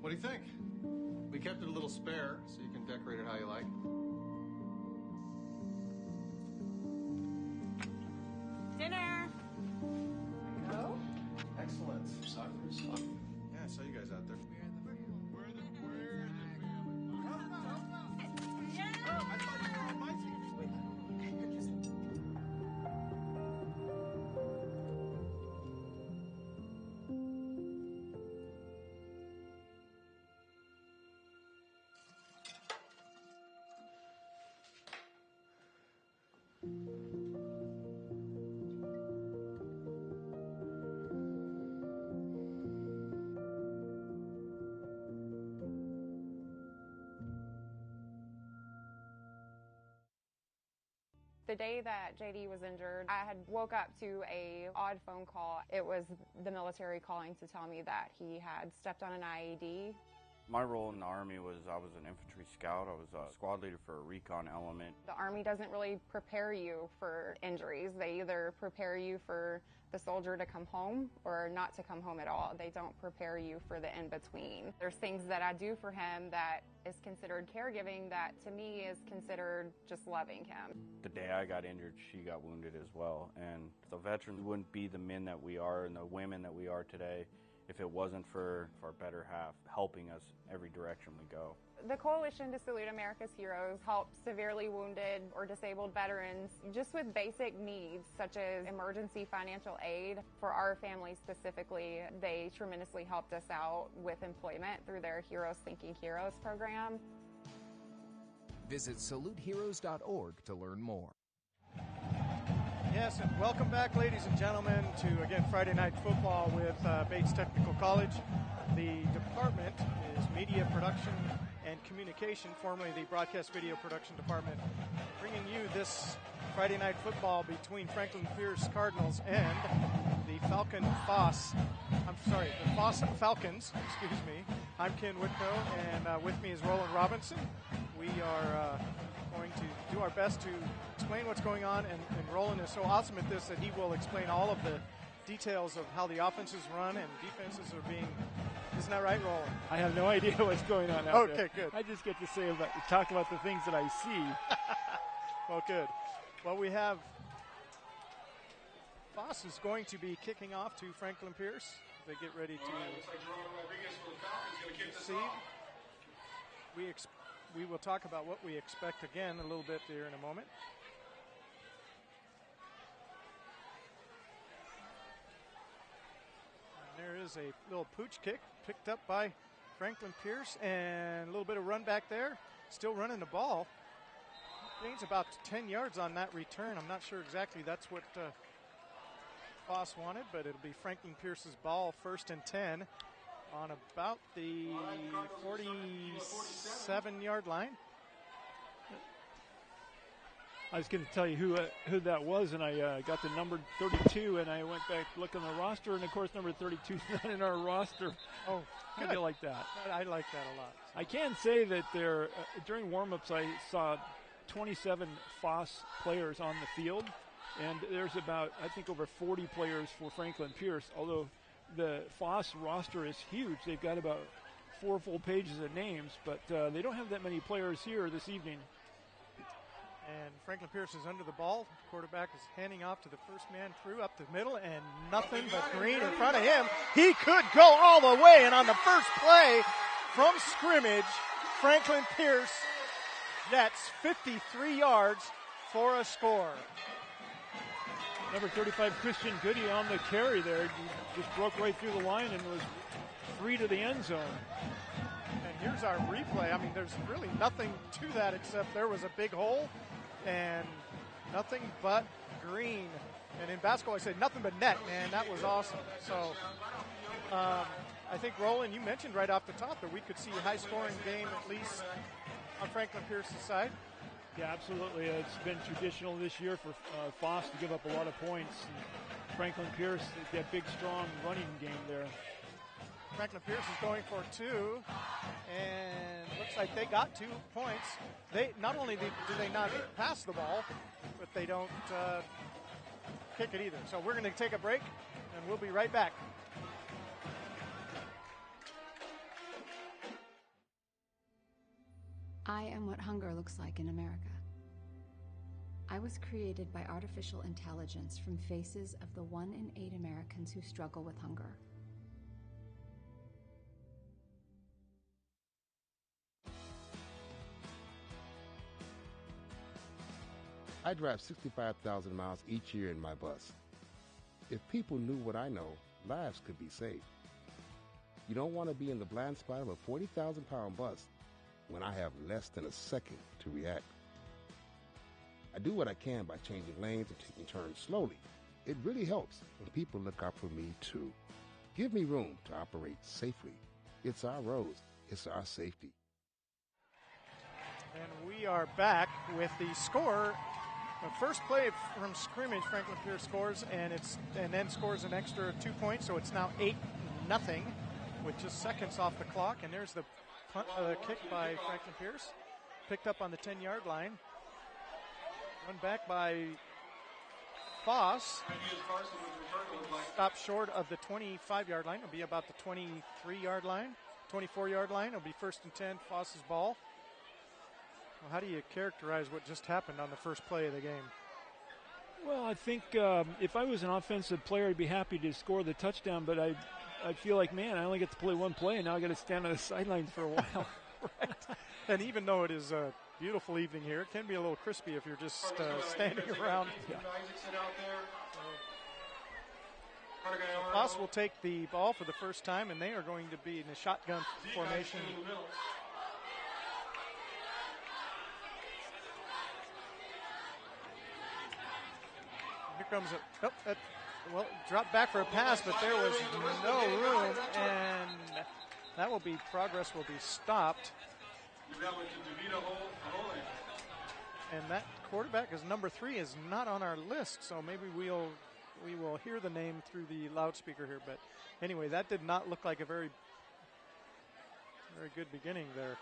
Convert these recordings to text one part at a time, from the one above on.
What do you think? We kept it a little spare, so you can decorate it how you like. Dinner! Hello? Excellent. Yeah, I saw you guys out there. The day that JD was injured, I had woke up to a odd phone call. It was the military calling to tell me that he had stepped on an IED. My role in the Army was I was an infantry scout. I was a squad leader for a recon element. The Army doesn't really prepare you for injuries. They either prepare you for the soldier to come home or not to come home at all. They don't prepare you for the in-between. There's things that I do for him that is considered caregiving that to me is considered just loving him. The day I got injured, she got wounded as well. And the veterans wouldn't be the men that we are and the women that we are today if it wasn't for our better half helping us every direction we go. The Coalition to Salute America's Heroes helps severely wounded or disabled veterans just with basic needs such as emergency financial aid. For our family specifically, they tremendously helped us out with employment through their Heroes Thinking Heroes program. Visit saluteheroes.org to learn more. Yes, and welcome back, ladies and gentlemen, to, again, Friday Night Football with Bates Technical College. The department is Media Production and Communication, formerly the Broadcast Video Production Department, bringing you this Friday Night Football between Franklin Pierce Cardinals and the Foss Falcons, excuse me. I'm Ken Whitco, and with me is Roland Robinson. We are going to do our best to explain what's going on, and Roland is so awesome at this that he will explain all of the details of how the offenses run and defenses are being. Isn't that right, Roland? I have no idea what's going on out there. Okay, good. I just get to talk about the things that I see. Well, good. Well, we have Foss is going to be kicking off to Franklin Pierce. They get ready to see. We will talk about what we expect again a little bit here in a moment. And there is a little pooch kick picked up by Franklin Pierce, and a little bit of run back there. Still running the ball. Gains about 10 yards on that return. I'm not sure exactly that's what Foss wanted, but it'll be Franklin Pierce's ball, 1st and 10. On about the 47-yard line. I was going to tell you who that was, and I got the number 32, and I went back to look on the roster, and of course number 32 is not in our roster. Oh, how do you like that? I like that a lot. I can say that during warm-ups I saw 27 Foss players on the field, and there's about, I think, over 40 players for Franklin Pierce, although the Foss roster is huge. They've got about 4 full pages of names, but they don't have that many players here this evening. And Franklin Pierce is under the ball. Quarterback is handing off to the first man through up the middle, and nothing but green in front of him. He could go all the way, and on the first play from scrimmage, Franklin Pierce gets 53 yards for a score. Number 35, Christian Goody on the carry there. He just broke right through the line and was free to the end zone. And here's our replay. I mean, there's really nothing to that except there was a big hole and nothing but green. And in basketball, I said nothing but net, man. That was awesome. So I think, Roland, you mentioned right off the top that we could see a high-scoring game at least on Franklin Pierce's side. Yeah, absolutely. It's been traditional this year for Foss to give up a lot of points. And Franklin Pierce, that big, strong running game there. Franklin Pierce is going for 2, and looks like they got 2 points. They not only do they not pass the ball, but they don't kick it either. So we're going to take a break, and we'll be right back. I am what hunger looks like in America. I was created by artificial intelligence from faces of the 1 in 8 Americans who struggle with hunger. I drive 65,000 miles each year in my bus. If people knew what I know, lives could be saved. You don't want to be in the blind spot of a 40,000-pound bus when I have less than a second to react. I do what I can by changing lanes and taking turns slowly. It really helps when people look out for me, too. Give me room to operate safely. It's our roads. It's our safety. And we are back with the score. The first play from scrimmage, Franklin Pierce scores, and then scores an extra 2 points, so it's now 8-0 with just seconds off the clock. And there's the kick by Franklin Pierce, picked up on the 10-yard line. Run back by Foss. Stopped short of the 25-yard line. It'll be about the 23-yard line, 24-yard line. It'll be 1st and 10, Foss's ball. Well, how do you characterize what just happened on the first play of the game? Well, I think if I was an offensive player, I'd be happy to score the touchdown, but I feel like, man, I only get to play one play, and now I got to stand on the sidelines for a while. Right. And even though it is a beautiful evening here, it can be a little crispy if you're just standing around. Yeah. Foss will take the ball for the first time, and they are going to be in a shotgun formation. Here comes dropped back for a pass, but there was no room, and that will be, progress will be stopped. And that quarterback is number 3, is not on our list, so maybe we will hear the name through the loudspeaker here. But anyway, that did not look like a very good beginning there.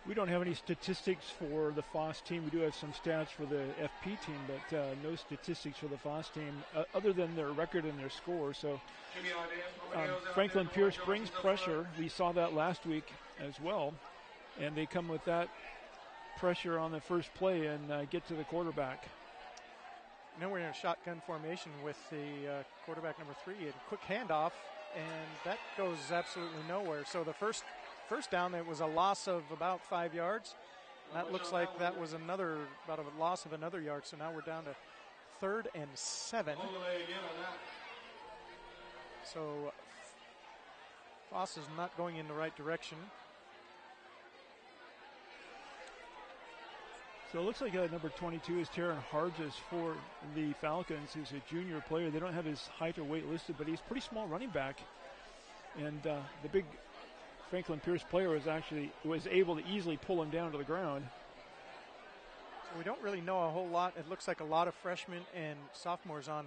We don't have any statistics for the Foss team. We do have some stats for the FP team, but no statistics for the Foss team other than their record and their score. So Franklin Pierce brings pressure. We saw that last week as well, and they come with that pressure on the first play and get to the quarterback. Now we're in a shotgun formation with the quarterback number 3, and quick handoff, and that goes absolutely nowhere. So the first down, there was a loss of about 5 yards. That looks like that was about a loss of another yard. So now we're down to 3rd and 7. So Foss is not going in the right direction. So it looks like number 22 is Taron Harges for the Falcons, who's a junior player. They don't have his height or weight listed, but he's a pretty small running back. And the big Franklin Pierce player was able to easily pull him down to the ground. So we don't really know a whole lot. It looks like a lot of freshmen and sophomores on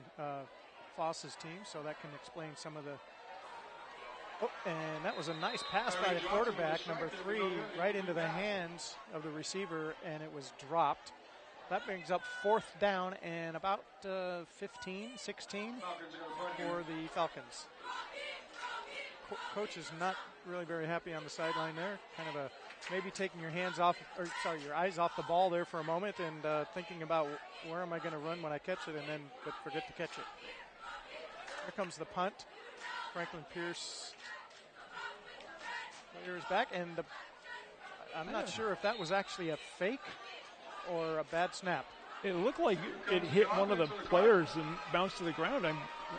Foss's team, so that can explain some of the. Oh, and that was a nice pass by the quarterback, number 3, right into the hands of the receiver, and it was dropped. That brings up 4th down and about 15, 16 for the Falcons. Coach is not really very happy on the sideline there. Kind of maybe taking your eyes off the ball there for a moment and thinking about where am I going to run when I catch it, but forget to catch it. Here comes the punt. Franklin Pierce is back, and I'm not sure if that was actually a fake or a bad snap. It looked like it hit one of the players and bounced to the ground.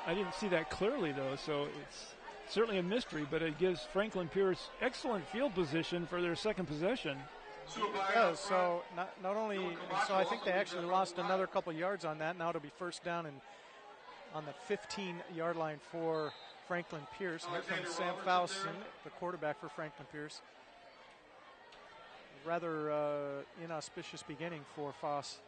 I didn't see that clearly, though, so it's certainly a mystery, but it gives Franklin Pierce excellent field position for their second possession. It does. So I think they actually lost another couple yards on that. Now it'll be 1st down and on the 15-yard line for Franklin Pierce. Here comes Sam Fowson, the quarterback for Franklin Pierce. Rather inauspicious beginning for Foss.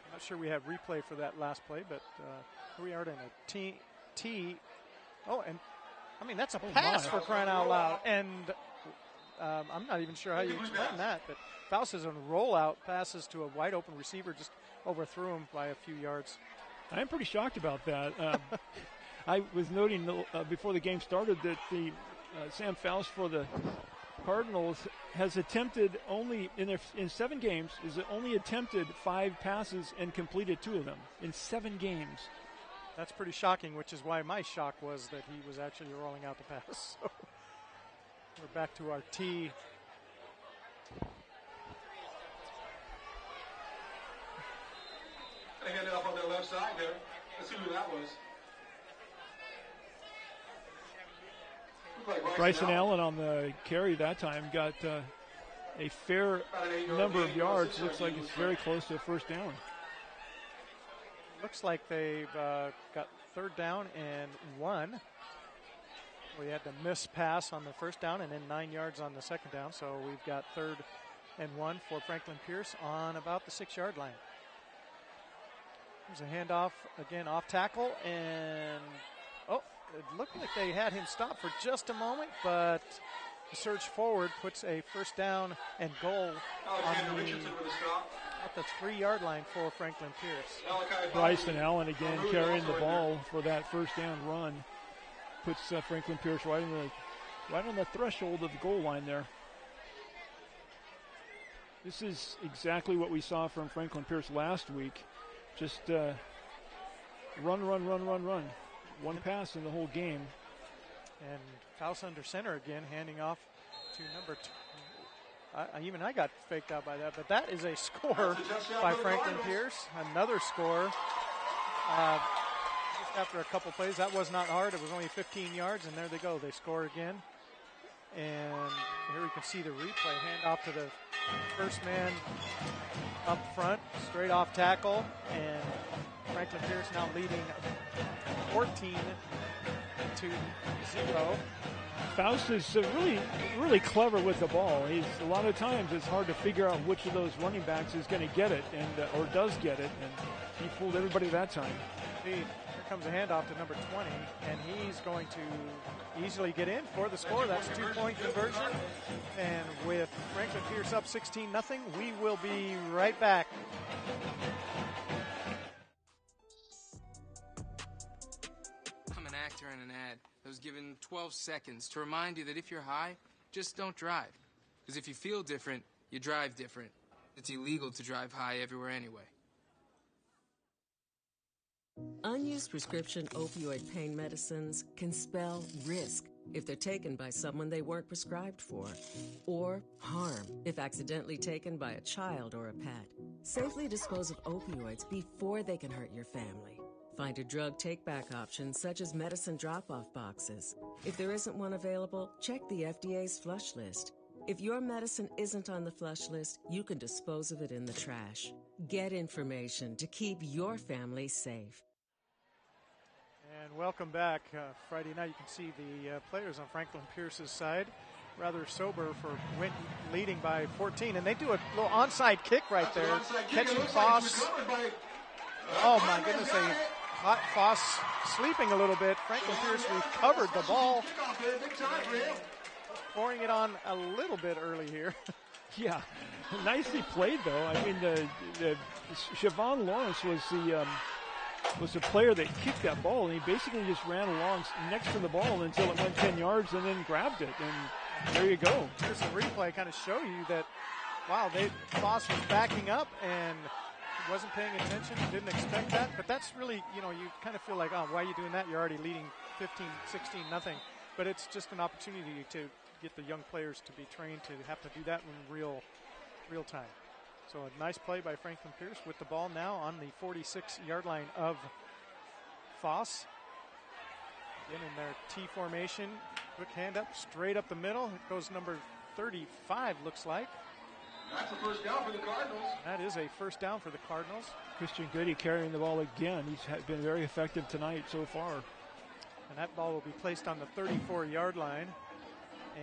I'm not sure we have replay for that last play, but we are in a T. Oh, and I mean, that's a pass for crying out loud. And I'm not even sure how you explain that, but Faust is on rollout passes to a wide open receiver, just overthrew him by a few yards. I'm pretty shocked about that. I was noting before the game started that the Sam Foss for the Cardinals has attempted only in 7 games is only attempted 5 passes and completed 2 of them in 7 games. That's pretty shocking, which is why my shock was that he was actually rolling out the pass. So we're back to our tee. They had it up on their left side there. Let's see who that was. Bryson Allen on the carry that time got a fair number of yards. Looks like it's very close to a first down. Looks like they've got 3rd down and 1. We had the miss pass on the first down and then 9 yards on the second down. So we've got 3rd and 1 for Franklin Pierce on about the 6-yard line. There's a handoff again off tackle, and it looked like they had him stop for just a moment, but the surge forward puts a first down and goal on the 3-yard line for Franklin Pierce. Bryson Allen again carrying the ball for that first down run. Puts Franklin Pierce right on the threshold of the goal line there. This is exactly what we saw from Franklin Pierce last week. Just run. One pass in the whole game. And Foss under center again, handing off to number 2. Even I got faked out by that, but that is a score by Franklin Pierce. Another score. Just after a couple plays, that was not hard. It was only 15 yards, and there they go. They score again. And here we can see the replay. Hand off to the first man up front, straight off tackle, and Franklin Pierce now leading 14-0. Faust is really clever with the ball. A lot of times it's hard to figure out which of those running backs is going to get it or does get it, and he fooled everybody that time. Indeed. Here comes a handoff to number 20, and he's going to easily get in for the score. That's 2-point conversion. And with Franklin Pierce up 16-0, we will be right back. I'm an actor in an ad that was given 12 seconds to remind you that if you're high, just don't drive. Because if you feel different, you drive different. It's illegal to drive high everywhere anyway. Unused prescription opioid pain medicines can spell risk if they're taken by someone they weren't prescribed for, or harm if accidentally taken by a child or a pet. Safely dispose of opioids before they can hurt your family. Find a drug take-back option such as medicine drop-off boxes. If there isn't one available, check the FDA's flush list. If your medicine isn't on the flush list, you can dispose of it in the trash. Get information to keep your family safe. And welcome back. Friday night, you can see the players on Franklin Pierce's side rather sober for leading by 14. And they do a little onside kick right there, catching Foss. Oh, my goodness. They caught Foss sleeping a little bit. Franklin Pierce recovered the ball. Pouring it on a little bit early here. Yeah, nicely played, though. I mean, the Siobhan Lawrence was the player that kicked that ball, and he basically just ran along next to the ball until it went 10 yards and then grabbed it, and there you go. Here's a replay kind of show you that, wow, Foss was backing up and wasn't paying attention, didn't expect that, but that's really, you kind of feel like, oh, why are you doing that? You're already leading 15-16-0, but it's just an opportunity to get the young players to be trained to have to do that in real time. So a nice play by Franklin Pierce with the ball now on the 46-yard line of Foss. Again in their T formation, quick hand up, straight up the middle. It goes number 35, looks like. That's a first down for the Cardinals. That is a first down for the Cardinals. Christian Goody carrying the ball again. He's been very effective tonight so far. And that ball will be placed on the 34-yard line.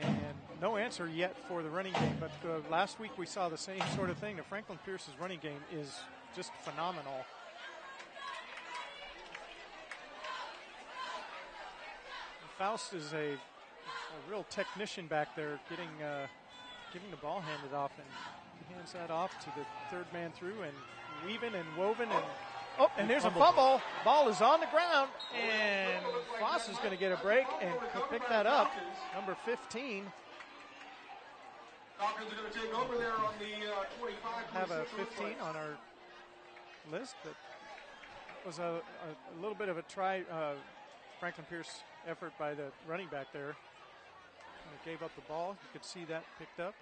And no answer yet for the running game, but last week we saw the same sort of thing. The Franklin Pierce's running game is just phenomenal. Faust is a real technician back there, getting the ball handed off, and he hands that off to the third man through, and weaving and woven and Oh, and there's a fumble. Ball is on the ground, and Foss is going to get a break and pick that up. Number 15. Falcons are going to take over there on the 25. Have a 15 on our list. That was a little bit of a try, Franklin Pierce effort by the running back there. He gave up the ball. You could see that picked up.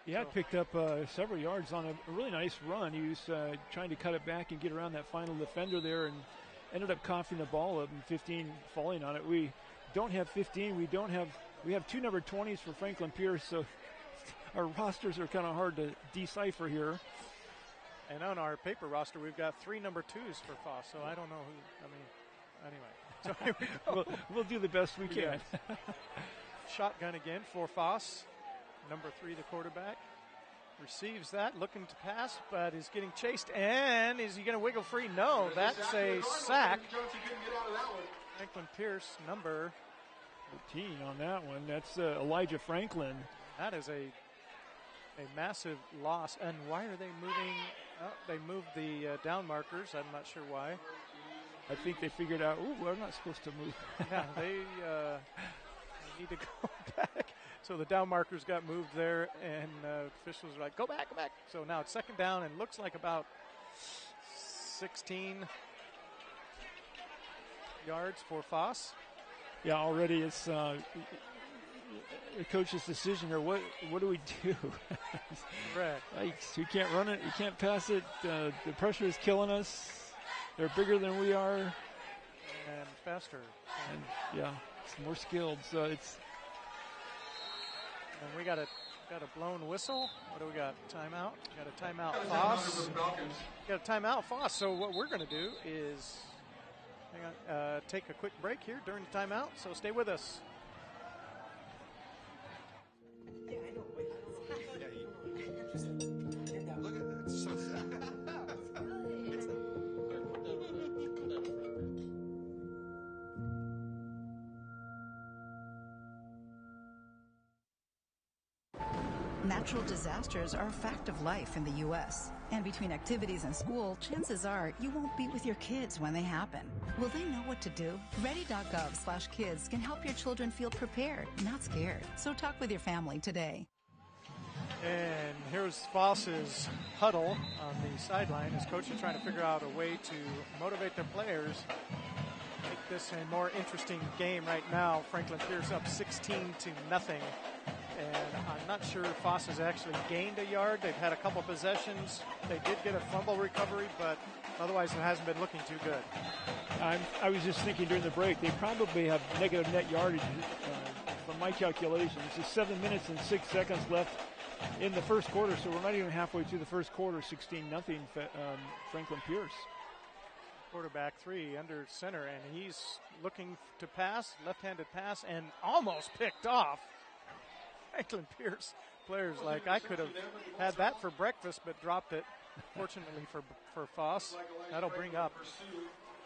Yeah, it picked up several yards on a really nice run. He was trying to cut it back and get around that final defender there and ended up coughing the ball up and 15 falling on it. We don't have 15. We have 2 number 20s for Franklin Pierce, so our rosters are kind of hard to decipher here. And on our paper roster, we've got 3 number 2s for Foss, so I don't know who, anyway. So here we go. We'll do the best we can. Shotgun again for Foss. Number 3, the quarterback, receives that, looking to pass, but is getting chased. And is he going to wiggle free? No, that's a sack. Franklin Pierce, number 13 on that one. That's Elijah Franklin. That is a massive loss. And why are they moving? They moved the down markers. I'm not sure why. I think they figured out, we're not supposed to move. Yeah, they need to go back. So the down markers got moved there, and officials are like, go back, go back. So now it's second down, and looks like about 16 yards for Foss. Yeah, already it's the coach's decision, or what do we do? Correct. You can't run it, you can't pass it. The pressure is killing us. They're bigger than we are. And faster. And, yeah, it's more skilled, so it's... And we got a blown whistle. What do we got? Timeout. Got a timeout, Foss. Got a timeout, Foss. So what we're going to do is take a quick break here during the timeout. So stay with us. Natural disasters are a fact of life in the U.S. And between activities and school, chances are you won't be with your kids when they happen. Will they know what to do? Ready.gov/kids can help your children feel prepared, not scared. So talk with your family today. And here's Foss's huddle on the sideline. His coach is trying to figure out a way to motivate their players, make this a more interesting game right now. Franklin Pierce up 16-0. And I'm not sure if Foss has actually gained a yard. They've had a couple possessions. They did get a fumble recovery, but otherwise it hasn't been looking too good. I was just thinking during the break, they probably have negative net yardage from my calculations. It's 7 minutes and 6 seconds left in the first quarter, so we're not even halfway through the first quarter. 16-0 Franklin Pierce. Quarterback 3 under center, and he's looking to pass, left-handed pass, and almost picked off. Franklin Pierce players like, I could have had that for breakfast but dropped it. Fortunately for Foss, that'll bring up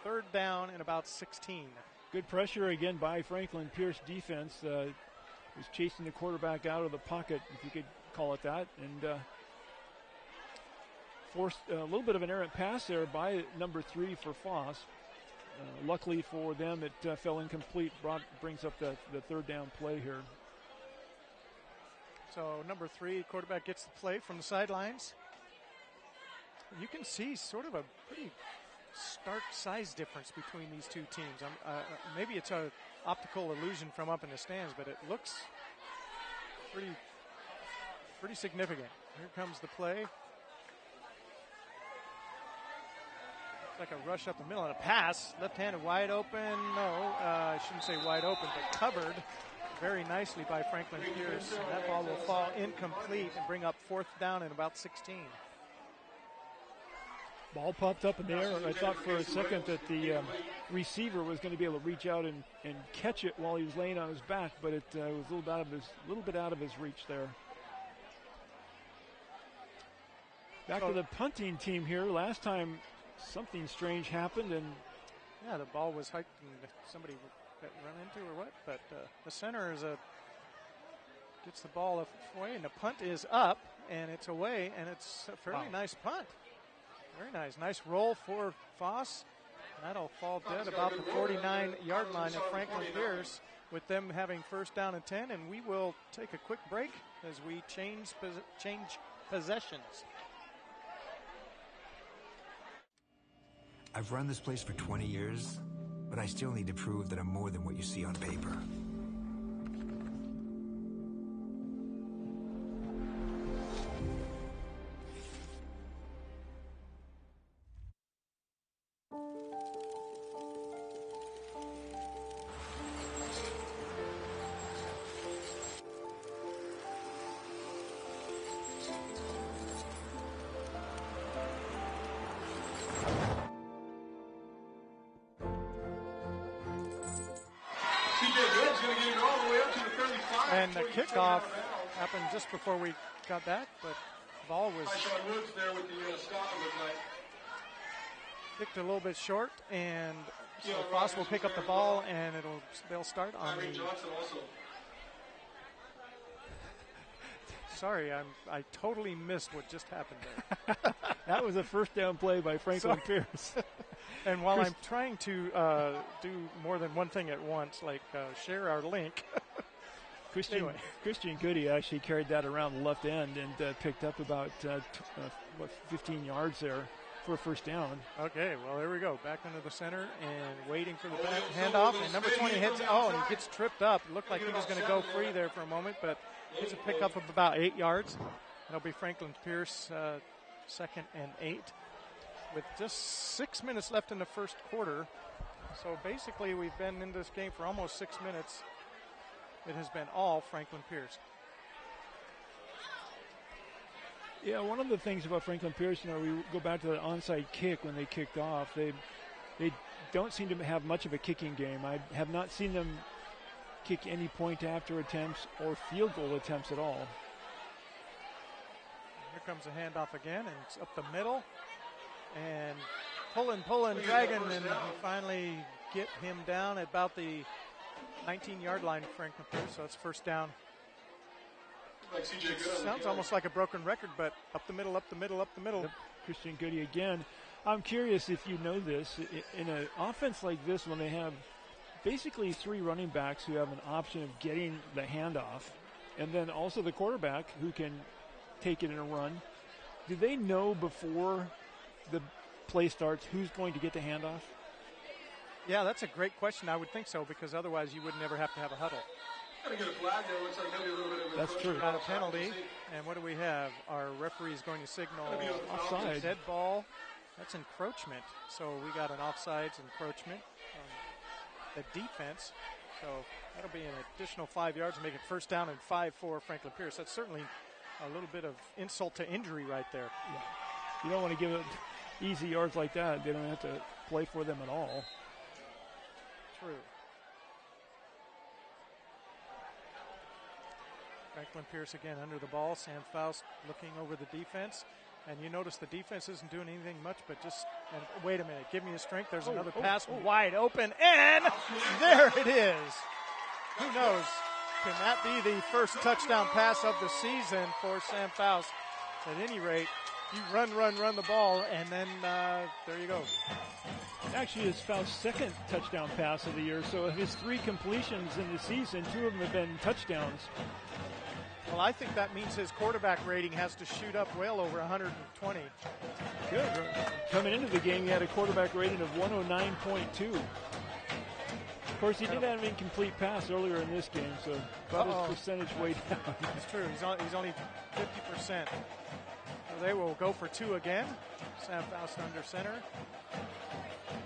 third down and about 16. Good pressure again by Franklin Pierce defense. Was chasing the quarterback out of the pocket, if you could call it that, and forced a little bit of an errant pass there by number 3 for Foss. Luckily for them, it fell incomplete. Brings up the third down play here. So number 3, quarterback gets the play from the sidelines. You can see sort of a pretty stark size difference between these two teams. Maybe it's an optical illusion from up in the stands, but it looks pretty significant. Here comes the play. Like a rush up the middle and a pass. Left-handed wide open. No, I shouldn't say wide open, but covered very nicely by Franklin Pierce. And that ball will fall incomplete and bring up fourth down and about 16. Ball popped up in the air. I thought for a second that the receiver was going to be able to reach out and catch it while he was laying on his back, but it was a little bit out of his reach there. Back to the punting team here. Last time something strange happened, and yeah, the ball was hiked and somebody got run into or what, but the center gets the ball away, and the punt is up, and it's away, and it's a fairly nice punt. Very nice. Nice roll for Foss. That'll fall dead about the 49-yard line of Franklin Pierce, with them having first down and 10, and we will take a quick break as we change possessions. I've run this place for 20 years, but I still need to prove that I'm more than what you see on paper. And the kickoff happened just before we got back, but the ball was kicked a little bit short, and so Foss will pick up the ball, and they'll start on the. Sorry, I totally missed what just happened there. That was a first down play by Franklin Pierce. And while I'm trying to do more than one thing at once, like share our link. Christian Goody actually carried that around the left end and picked up about 15 yards there for a first down. Okay, well, there we go. Back into the center and waiting for the handoff. And number 20 hits. Oh, and he gets tripped up. It looked like he was going to go free there for a moment, but it's a pickup of about 8 yards. It'll be Franklin Pierce, 2nd and 8, with just 6 minutes left in the first quarter. So basically, we've been in this game for almost 6 minutes. It has been all Franklin Pierce. Yeah, one of the things about Franklin Pierce, we go back to the onside kick when they kicked off. They don't seem to have much of a kicking game. I have not seen them kick any point after attempts or field goal attempts at all. Here comes a handoff again, and it's up the middle. And pulling, dragging, and we finally get him down at about the 19-yard line, Franklin Pierce, so it's first down. It sounds almost like a broken record, but up the middle. Yep. Christian Goody again. I'm curious if you know this. In an offense like this, when they have basically 3 running backs who have an option of getting the handoff, and then also the quarterback who can take it in a run, do they know before the play starts who's going to get the handoff? Yeah, that's a great question. I would think so, because otherwise you would never have to have a huddle. That's true. Got a penalty, and what do we have? Our referee is going to signal offside. Dead ball. That's encroachment. So we got an offsides encroachment on the defense. So that'll be an additional 5 yards, make it first down and 5 for Franklin Pierce. That's certainly a little bit of insult to injury right there. Yeah. You don't want to give it easy yards like that. They don't have to play for them at all. True. Franklin Pierce again under the ball. Sam Faust looking over the defense. And you notice the defense isn't doing anything much, but just, and wait a minute, give me a strength. There's another pass wide open, and there it is. Who knows? Can that be the first touchdown pass of the season for Sam Faust? At any rate, you run the ball, and then there you go. Actually, it's Faust's 2nd touchdown pass of the year, so of his 3 completions in the season, 2 of them have been touchdowns. Well, I think that means his quarterback rating has to shoot up well over 120. Good. Coming into the game, he had a quarterback rating of 109.2. Of course, he did have an incomplete pass earlier in this game, so brought his percentage way down. That's true. He's only 50%. So they will go for 2 again. Sam Faust under center.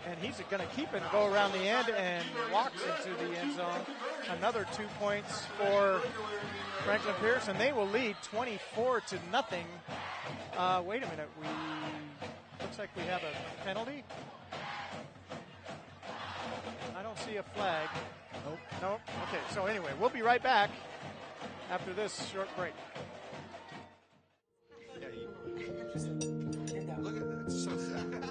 And he's going to keep it and go around the end and walks into the end zone. Another 2 points for Franklin Pierce, and they will lead 24-0. Wait a minute. Looks like we have a penalty. I don't see a flag. Nope. Okay, so anyway, we'll be right back after this short break. Look at that. It's so sad.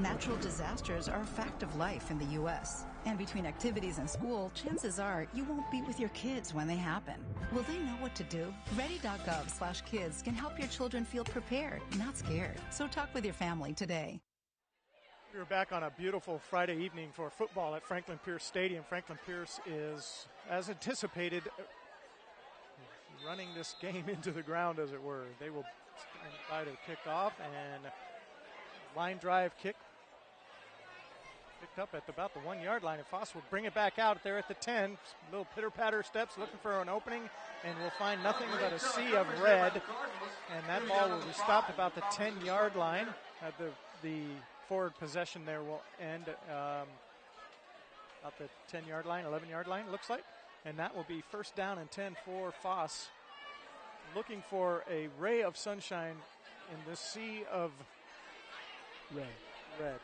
Natural disasters are a fact of life in the U.S. And between activities and school, chances are you won't be with your kids when they happen. Will they know what to do? Ready.gov/kids can help your children feel prepared, not scared. So talk with your family today. We're back on a beautiful Friday evening for football at Franklin Pierce Stadium. Franklin Pierce is, as anticipated, running this game into the ground, as it were. They will stand by to kick off, and line drive kick picked up at about the 1 yard line, and Foss will bring it back out there at the 10. Little pitter-patter steps, looking for an opening, and will find nothing but a sea of red. And that ball will be stopped about the 10-yard line. The forward possession there will end about the 10-yard line, 11-yard line, looks like. And that will be first down and 10 for Foss. Looking for a ray of sunshine in this sea of red.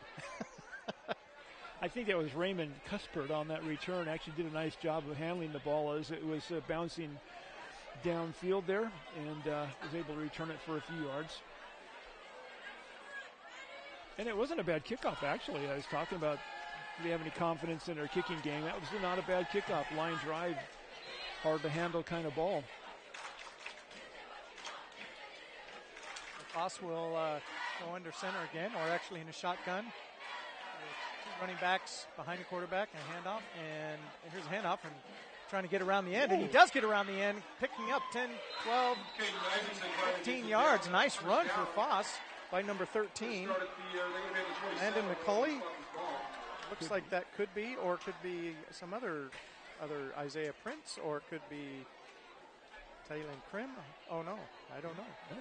I think that was Raymond Cuspert on that return. Actually did a nice job of handling the ball as it was bouncing downfield there, and was able to return it for a few yards. And it wasn't a bad kickoff, actually. I was talking about, do they have any confidence in their kicking game? That was not a bad kickoff. Line drive, hard to handle kind of ball. Foss will go under center again, or actually in a shotgun. Two running backs behind the quarterback, and a handoff. And here's a handoff, and trying to get around the end. And he does get around the end, picking up 10, 12, 15 yards. Nice run for Foss by number 13. Landon McCulley. Looks like that could be, or could be some other Isaiah Prince, or it could be Taylon Krim. Oh, no, I don't know. Yeah.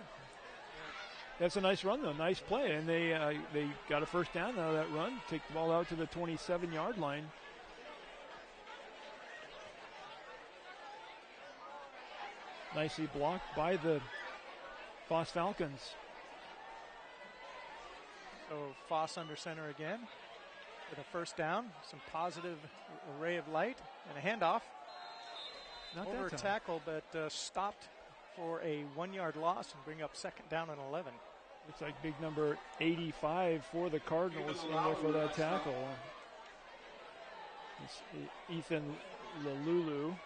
That's a nice run, though. Nice play. And they got a first down out of that run. Take the ball out to the 27-yard line. Nicely blocked by the Foss Falcons. So Foss under center again with a first down. Some positive ray of light and a handoff. Not over that time. Tackle, but stopped for a 1 yard loss and bring up second down and 11. Looks like big number 85 for the Cardinals in there for that tackle. It's Ethan Lalulu.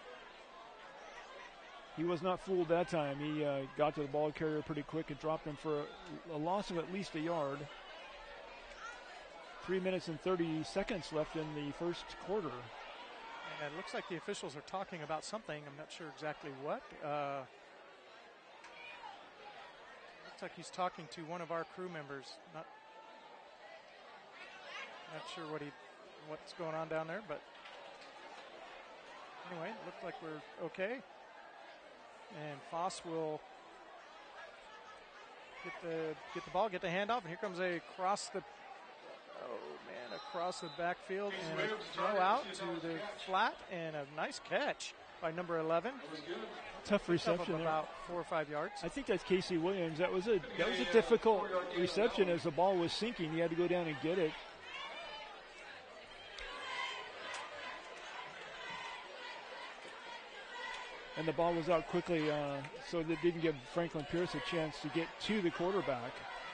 He was not fooled that time. He got to the ball carrier pretty quick and dropped him for a loss of at least a yard. 3 minutes and 30 seconds left in the first quarter. And it looks like the officials are talking about something. I'm not sure exactly what. Looks like he's talking to one of our crew members. Not sure what's going on down there, but anyway, it looks like we're okay. And Foss will get the ball, get the handoff, and here comes across the backfield and a throw out to the flat, and a nice catch by number 11. Tough reception there. About 4 or 5 yards. I think that's Casey Williams. That was a difficult reception as the ball was sinking. He had to go down and get it. And the ball was out quickly, so that didn't give Franklin Pierce a chance to get to the quarterback.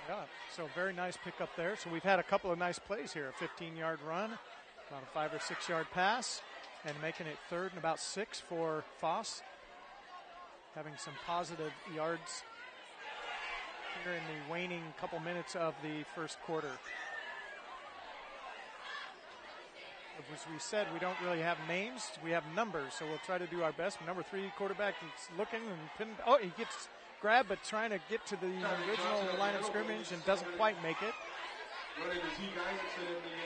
Yeah, so very nice pickup there. So we've had a couple of nice plays here. A 15-yard run, about a 5 or 6 yard pass, and making it third and about 6 for Foss. Having some positive yards here in the waning couple minutes of the first quarter. As we said, we don't really have names. We have numbers, so we'll try to do our best. Number 3 quarterback is looking and pinned. Oh, he gets grabbed, but trying to get to the original line of scrimmage and doesn't quite make it.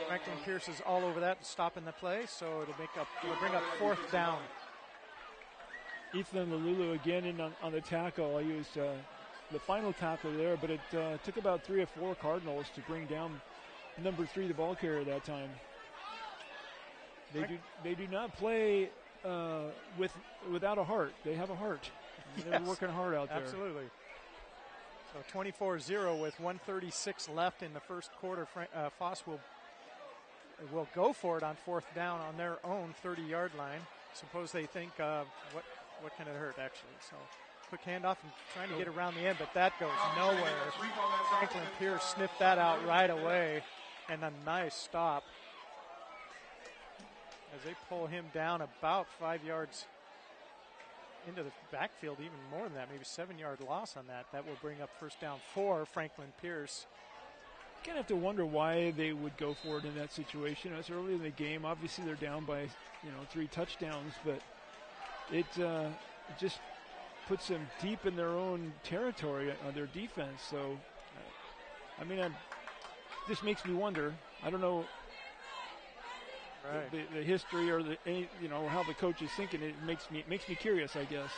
Franklin Pierce is all over that, stopping the play, so it'll bring up fourth down. Ethan Lalulu again in on the tackle. He was the final tackler there, but it took about 3 or 4 Cardinals to bring down number 3, the ball carrier, that time. They do not play without a heart. They have a heart. They're working hard out there. Absolutely. So 24-0 with 1:36 left in the first quarter. Foss will go for it on fourth down on their own 30-yard line. Suppose they think, what can it hurt, actually? So quick handoff and trying to get around the end, but that goes nowhere. Franklin Pierce sniffed that out right away. And a nice stop as they pull him down about 5 yards into the backfield, even more than that, maybe 7-yard loss on that. That will bring up first down for Franklin Pierce. You kind of have to wonder why they would go for it in that situation. It's early in the game. Obviously, they're down by 3 touchdowns, but it just puts them deep in their own territory on their defense. So, this makes me wonder. I don't know the history or how the coach is thinking. It makes me curious, I guess.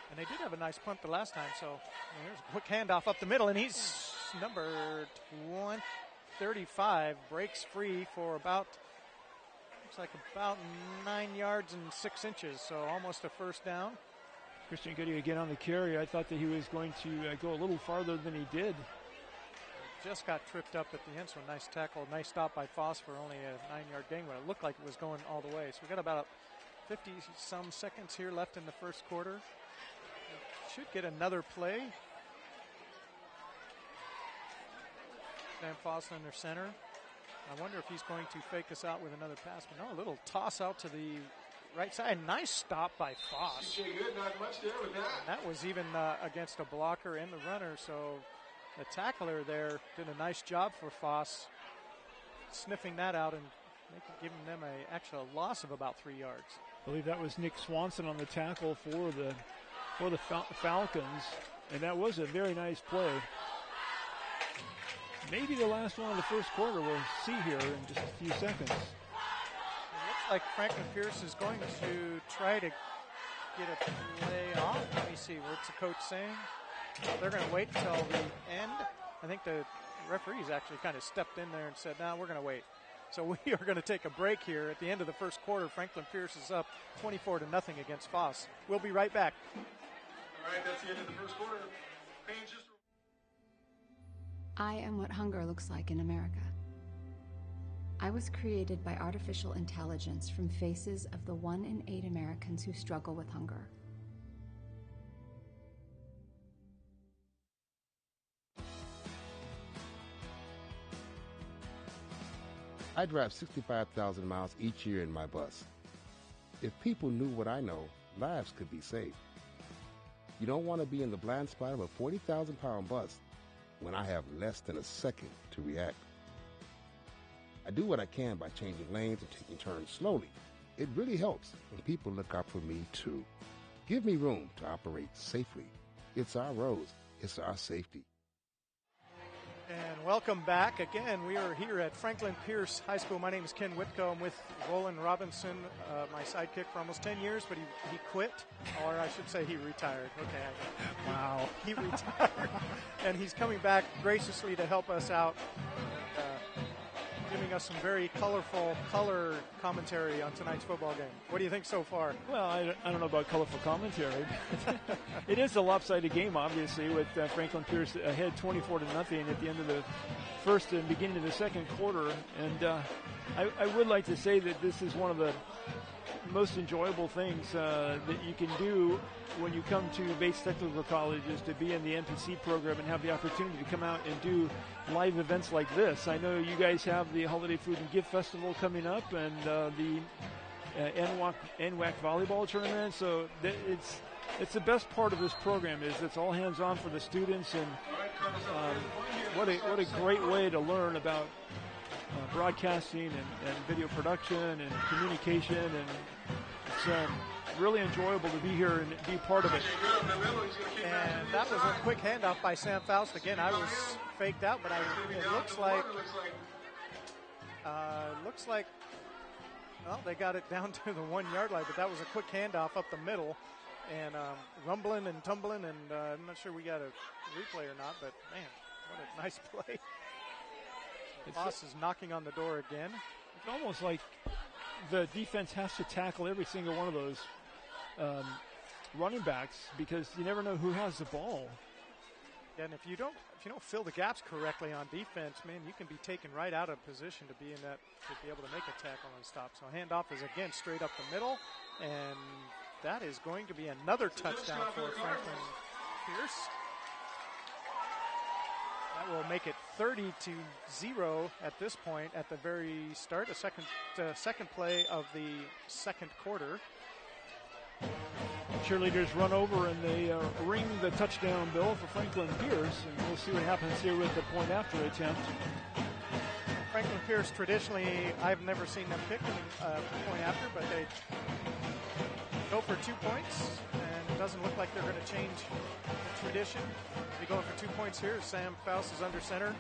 And they did have a nice punt the last time. So there's a quick handoff up the middle, and he's number 135 breaks free for about 9 yards and 6 inches. So almost a first down. Christian Goody again on the carry. I thought that he was going to go a little farther than he did. Just got tripped up at the end, so nice tackle, nice stop by Foss for only a 9-yard gain, but it looked like it was going all the way. So we got about 50-some seconds here left in the first quarter. Should get another play. Sam Foss under center. I wonder if he's going to fake us out with another pass, but no, a little toss out to the right side. Nice stop by Foss. Good, not much there with that. And that was even against a blocker and the runner, so the tackler there did a nice job for Foss, sniffing that out and giving them an actual loss of about 3 yards. I believe that was Nick Swanson on the tackle for the Falcons, and that was a very nice play. Maybe the last one of the first quarter we'll see here in just a few seconds. It looks like Franklin Pierce is going to try to get a play off. Let me see, what's the coach saying? They're going to wait until the end. I think the referees actually kind of stepped in there and said, no, we're going to wait. So we are going to take a break here at the end of the first quarter. Franklin Pierce is up 24-0 against Foss. We'll be right back. All right, that's the end of the first quarter. I am what hunger looks like in America. I was created by artificial intelligence from faces of the 1 in 8 Americans who struggle with hunger. I drive 65,000 miles each year in my bus. If people knew what I know, lives could be saved. You don't want to be in the blind spot of a 40,000-pound bus when I have less than a second to react. I do what I can by changing lanes and taking turns slowly. It really helps when people look out for me, too. Give me room to operate safely. It's our roads. It's our safety. And welcome back. Again, we are here at Franklin Pierce High School. My name is Ken Whitco. I'm with Roland Robinson, my sidekick for almost 10 years, but he quit, or I should say he retired. Okay. Wow. He retired. And he's coming back graciously to help us out, giving us some very colorful color commentary on tonight's football game. What do you think so far? Well, I don't know about colorful commentary. It is a lopsided game, obviously, with Franklin Pierce ahead 24-0 at the end of the first and beginning of the second quarter. And I would like to say that this is one of the most enjoyable things that you can do when you come to Bates Technical College is to be in the NPC program and have the opportunity to come out and do live events like this. I know you guys have the Holiday Food and Gift Festival coming up and the NWAC volleyball tournament. So it's the best part of this program is it's all hands-on for the students, and what a great way to learn about broadcasting and video production and communication, and it's really enjoyable to be here and be part of it. And that was a quick handoff by Sam Faust. Again, I was faked out, but it looks like well, they got it down to the 1 yard line, but that was a quick handoff up the middle, and rumbling and tumbling, and I'm not sure we got a replay or not, but man, what a nice play. Foss is knocking on the door again. It's almost like the defense has to tackle every single one of those running backs because you never know who has the ball. And if you don't fill the gaps correctly on defense, man, you can be taken right out of position to be able to make a tackle and stop. So handoff is again straight up the middle, and that is going to be another touchdown for Franklin Pierce. That will make it 30-0 at this point at the very start, second play of the second quarter. Cheerleaders run over and they ring the touchdown bell for Franklin Pierce, and we'll see what happens here with the point after attempt. Franklin Pierce, traditionally, I've never seen them pick a point after, but they go for 2 points, and it doesn't look like they're going to change the tradition. They're going for 2 points here. Sam Foss is under center.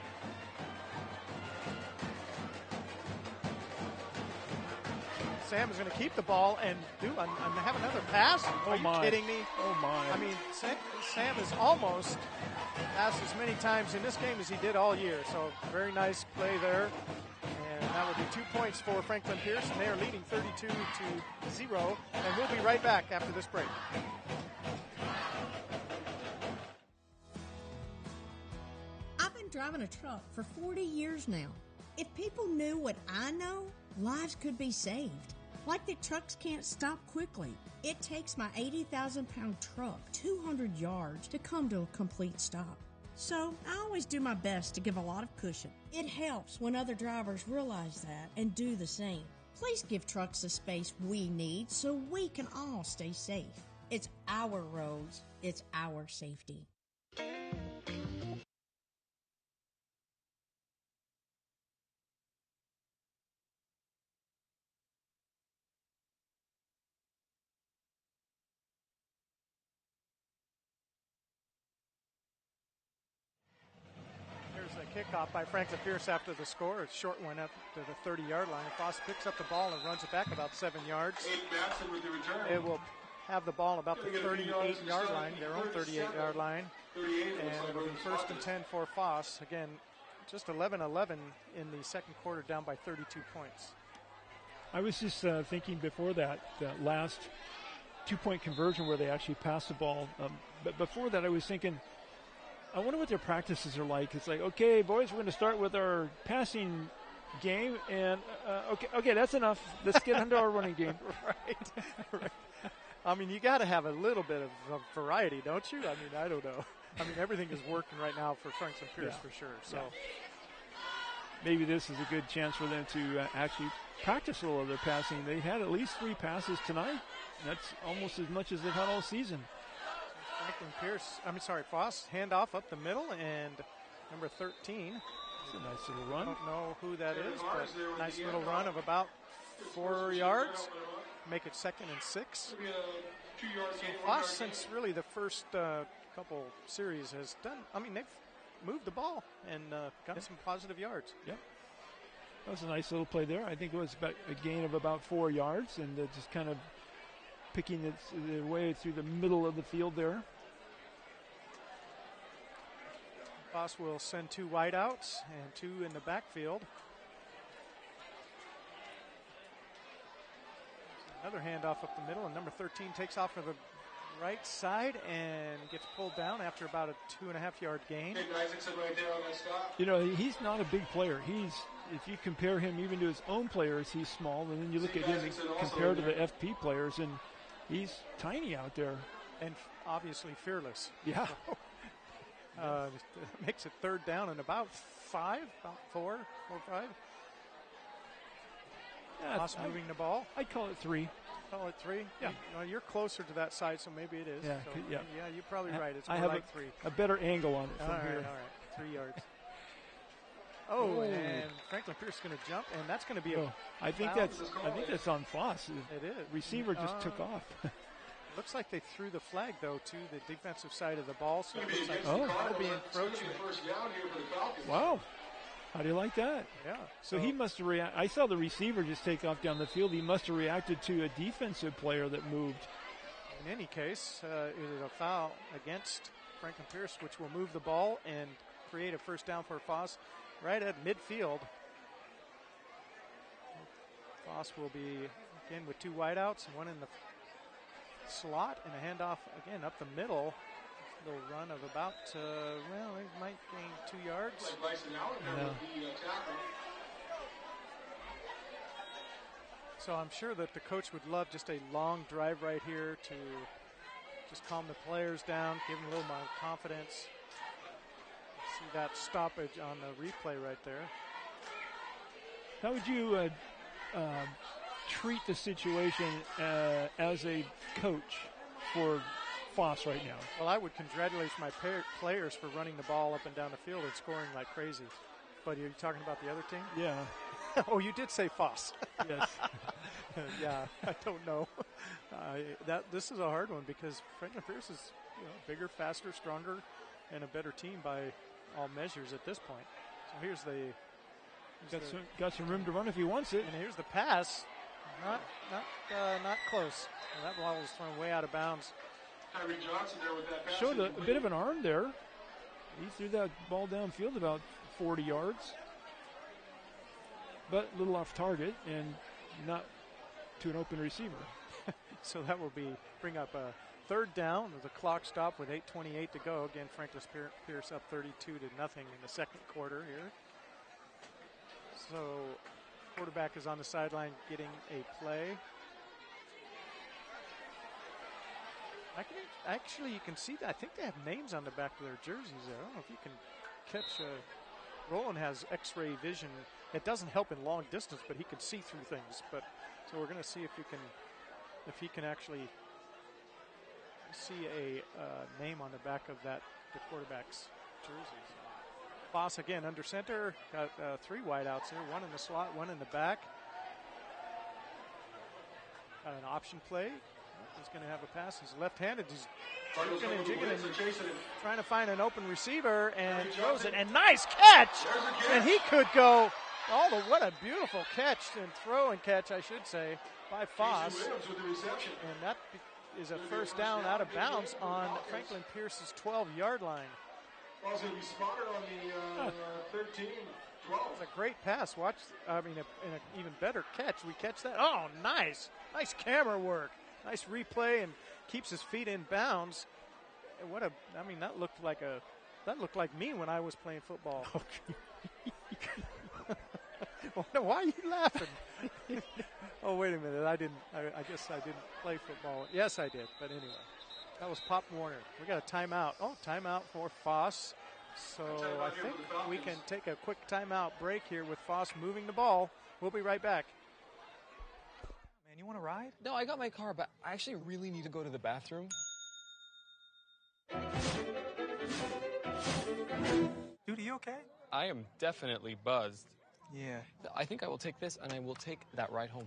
Sam is going to keep the ball and have another pass. Are you kidding me? Oh, my. I mean, Sam has almost passed as many times in this game as he did all year. So very nice play there. And that would be 2 points for Franklin Pierce, and they are leading 32-0. And we'll be right back after this break. I've been driving a truck for 40 years now. If people knew what I know, lives could be saved. Like the trucks can't stop quickly. It takes my 80,000-pound truck 200 yards to come to a complete stop. So I always do my best to give a lot of cushion. It helps when other drivers realize that and do the same. Please give trucks the space we need so we can all stay safe. It's our roads. It's our safety. Kickoff by Franklin Pierce after the score. A short one up to the 30-yard line. Foss picks up the ball and runs it back about 7 yards. It will have the ball about the 38-yard line, their own 38-yard line. And it'll be 1st and 10 for Foss. Again, just 11-11 in the second quarter, down by 32 points. I was just thinking before that last 2-point conversion where they actually passed the ball. But before that, I was thinking, I wonder what their practices are like. It's like, okay, boys, we're going to start with our passing game, and okay, that's enough. Let's get into our running game. Right. I mean, you got to have a little bit of variety, don't you? I mean, I don't know. I mean, everything is working right now for Franklin Pierce for sure. So maybe this is a good chance for them to actually practice a little of their passing. They had at least 3 passes tonight. That's almost as much as they've had all season. Foss, handoff up the middle, and number 13. That's a nice little run. I don't know who that is, but nice little run of about 4 yards. Make it 2nd and 6. So Foss, since really the first couple series has done, they've moved the ball and got some positive yards. Yep. That was a nice little play there. I think it was about a gain of about 4 yards, and just kind of picking their way through the middle of the field there. Foss will send 2 wideouts and 2 in the backfield. Another handoff up the middle, and number 13 takes off for the right side and gets pulled down after about a 2.5-yard gain. You know, he's not a big player. If you compare him even to his own players, he's small, and then you look at him compared to the FP players, and he's tiny out there. And obviously fearless. Yeah. Makes it 3rd down and about 4 or 5. Yeah, Foss moving the ball. I'd call it 3. Call it 3? Yeah. You're closer to that side, so maybe it is. Yeah, so, yeah. You're probably right. It's I more have like 3. a better angle on it from here. All right. 3 yards. And Franklin Pierce is going to jump, and that's going to be I think that's on Foss. It is. Receiver just took off. Looks like they threw the flag, though, to the defensive side of the ball, so it looks like it'll be encroachment. Wow. How do you like that? Yeah. So he must have reacted. I saw the receiver just take off down the field. He must have reacted to a defensive player that moved. In any case, it is a foul against Franklin Pierce, which will move the ball and create a 1st down for Foss right at midfield. Foss will be, again, with 2 wideouts and 1 in the slot, and a handoff, again, up the middle. Little run of about, he might gain 2 yards. So I'm sure that the coach would love just a long drive right here to just calm the players down, give them a little more confidence. See that stoppage on the replay right there. How would you treat the situation as a coach for Foss right now? Well, I would congratulate my players for running the ball up and down the field and scoring like crazy. But are you talking about the other team? Yeah. Oh, you did say Foss. Yes. Yeah, I don't know. This is a hard one because Franklin Pierce is bigger, faster, stronger, and a better team by all measures at this point. So here's got some room to run if he wants it. And here's the pass. Not close. Well, that ball was thrown way out of bounds. Tyree Johnson there with that pass. Showed a bit of an arm there. He threw that ball downfield about 40 yards. But a little off target and not to an open receiver. So that will bring up a third down with the clock stopped with 8:28 to go. Again, Franklin Pierce up 32-0 in the second quarter here. So quarterback is on the sideline getting a play. Actually, you can see that. I think they have names on the back of their jerseys there. I don't know if you can catch. Roland has X-ray vision. It doesn't help in long distance, but he can see through things. So we're going to see if he can actually see a name on the back of the quarterback's jersey. Foss again under center. Got 3 wideouts here. 1 in the slot, 1 in the back. Got an option play. He's going to have a pass. He's left-handed. He's jigging and trying to find an open receiver and throws it. And nice catch! And he could go what a beautiful catch and throw and catch, I should say, by Foss. And that is a first down out of bounds on Franklin Pierce's 12-yard line. Ball's going to be spotted on the 13. That's a great pass. In an even better catch. We catch that. Oh, nice. Nice camera work. Nice replay and keeps his feet in bounds. And that looked like me when I was playing football. Why are you laughing? Oh, wait a minute. I guess I didn't play football. Yes, I did. But anyway, that was Pop Warner. We got a timeout. Oh, timeout for Foss. So I think we can take a quick timeout break here with Foss moving the ball. We'll be right back. Man, you want to ride? No, I got my car, but I actually really need to go to the bathroom. Dude, are you okay? I am definitely buzzed. Yeah. I think I will take this, and I will take that ride home.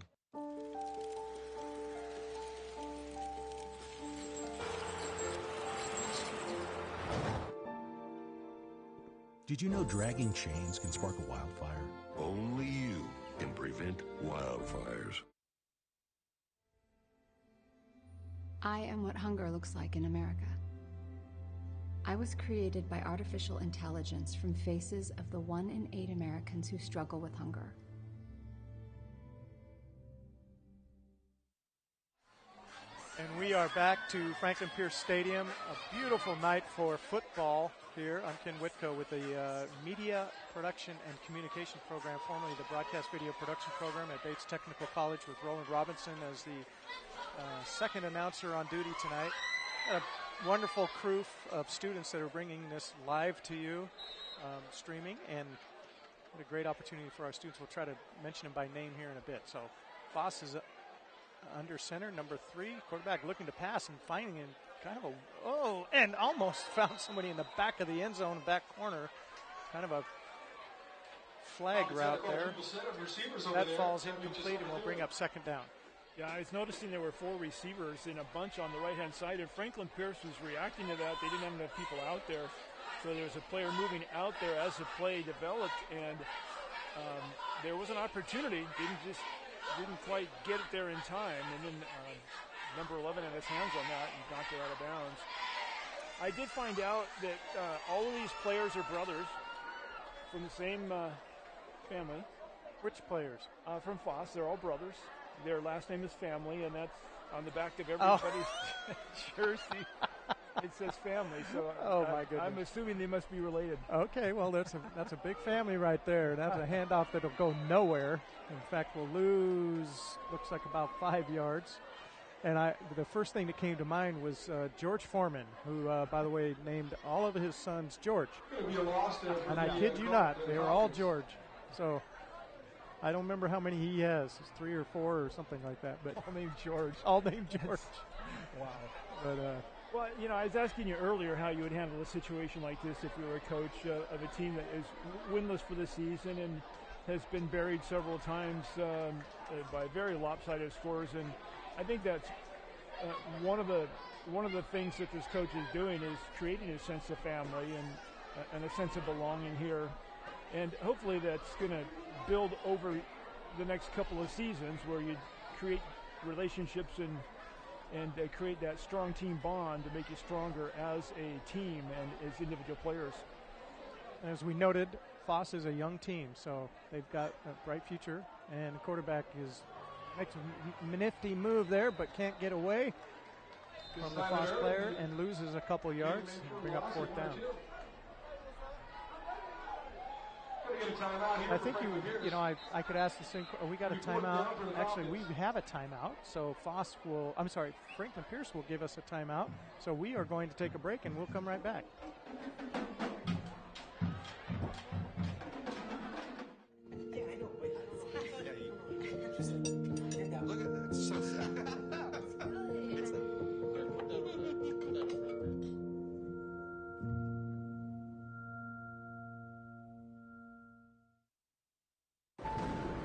Did you know dragging chains can spark a wildfire? Only you can prevent wildfires. I am what hunger looks like in America. I was created by artificial intelligence from faces of the 1 in 8 Americans who struggle with hunger. And we are back to Franklin Pierce Stadium. A beautiful night for football here. I'm Ken Whitko with the Media Production and Communication Program, formerly the Broadcast Video Production Program at Bates Technical College, with Roland Robinson as the second announcer on duty tonight. A wonderful crew of students that are bringing this live to you, streaming, and what a great opportunity for our students. We'll try to mention them by name here in a bit. So Foss is under center, number 3, quarterback looking to pass and finding in and almost found somebody in the back of the end zone, back corner. Kind of a flag route there. That falls incomplete, and we'll bring up second down. Yeah, I was noticing there were 4 receivers in a bunch on the right-hand side, and Franklin Pierce was reacting to that. They didn't have enough people out there, so there was a player moving out there as the play developed, and there was an opportunity. Didn't quite get it there in time, and then number 11 had his hands on that and knocked it out of bounds. I did find out that all of these players are brothers from the same family. Which players? From Foss. They're all brothers. Their last name is Family, and that's on the back of everybody's jersey. It says Family, so my goodness. I'm assuming they must be related. Okay, well, that's a big family right there. That's a handoff that'll go nowhere. In fact, we'll lose, looks like about 5 yards. And the first thing that came to mind was George Foreman, who, by the way, named all of his sons George. And I kid you not, they were all George. So I don't remember how many he has. It's 3 or 4 or something like that. But all named George. All named George. Wow. But well, I was asking you earlier how you would handle a situation like this if you were a coach of a team that is winless for the season and has been buried several times by very lopsided scores. And I think that's one of the things that this coach is doing is creating a sense of family and a sense of belonging here. And hopefully that's going to build over the next couple of seasons where you create relationships and create that strong team bond to make you stronger as a team and as individual players. As we noted, Foss is a young team, so they've got a bright future. And the quarterback makes a nifty move there, but can't get away from the Foss player and loses a couple yards. Bring up 4th down. I think I could ask the same. We got a timeout. Actually, we have a timeout. So Franklin Pierce will give us a timeout. So we are going to take a break, and we'll come right back. Look at that. It's so sad.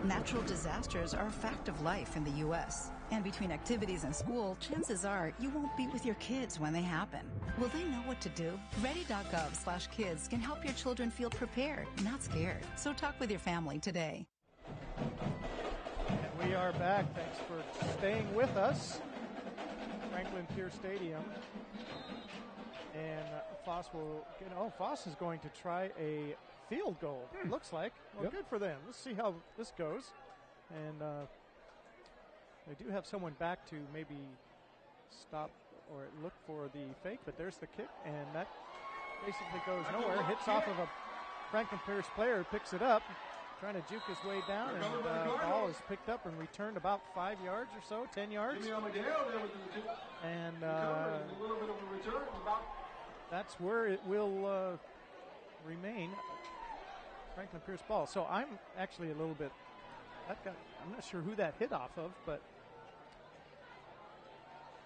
Natural disasters are a fact of life in the U.S. And between activities and school, chances are you won't be with your kids when they happen. Will they know what to do? Ready.gov/kids can help your children feel prepared, not scared. So talk with your family today. And we are back. Thanks for staying with us. Franklin Pierce Stadium. And Foss is going to try a field goal, looks like. Well, Good for them. Let's see how this goes. And they do have someone back to maybe stop or look for the fake, but there's the kick, and that basically goes nowhere. Hits off of a Franklin Pierce player, picks it up, trying to juke his way down, and the ball is picked up and returned about 5 yards or so, 10 yards. And that's where it will remain. Franklin Pierce ball. So I'm actually a little bit, I'm not sure who that hit off of, but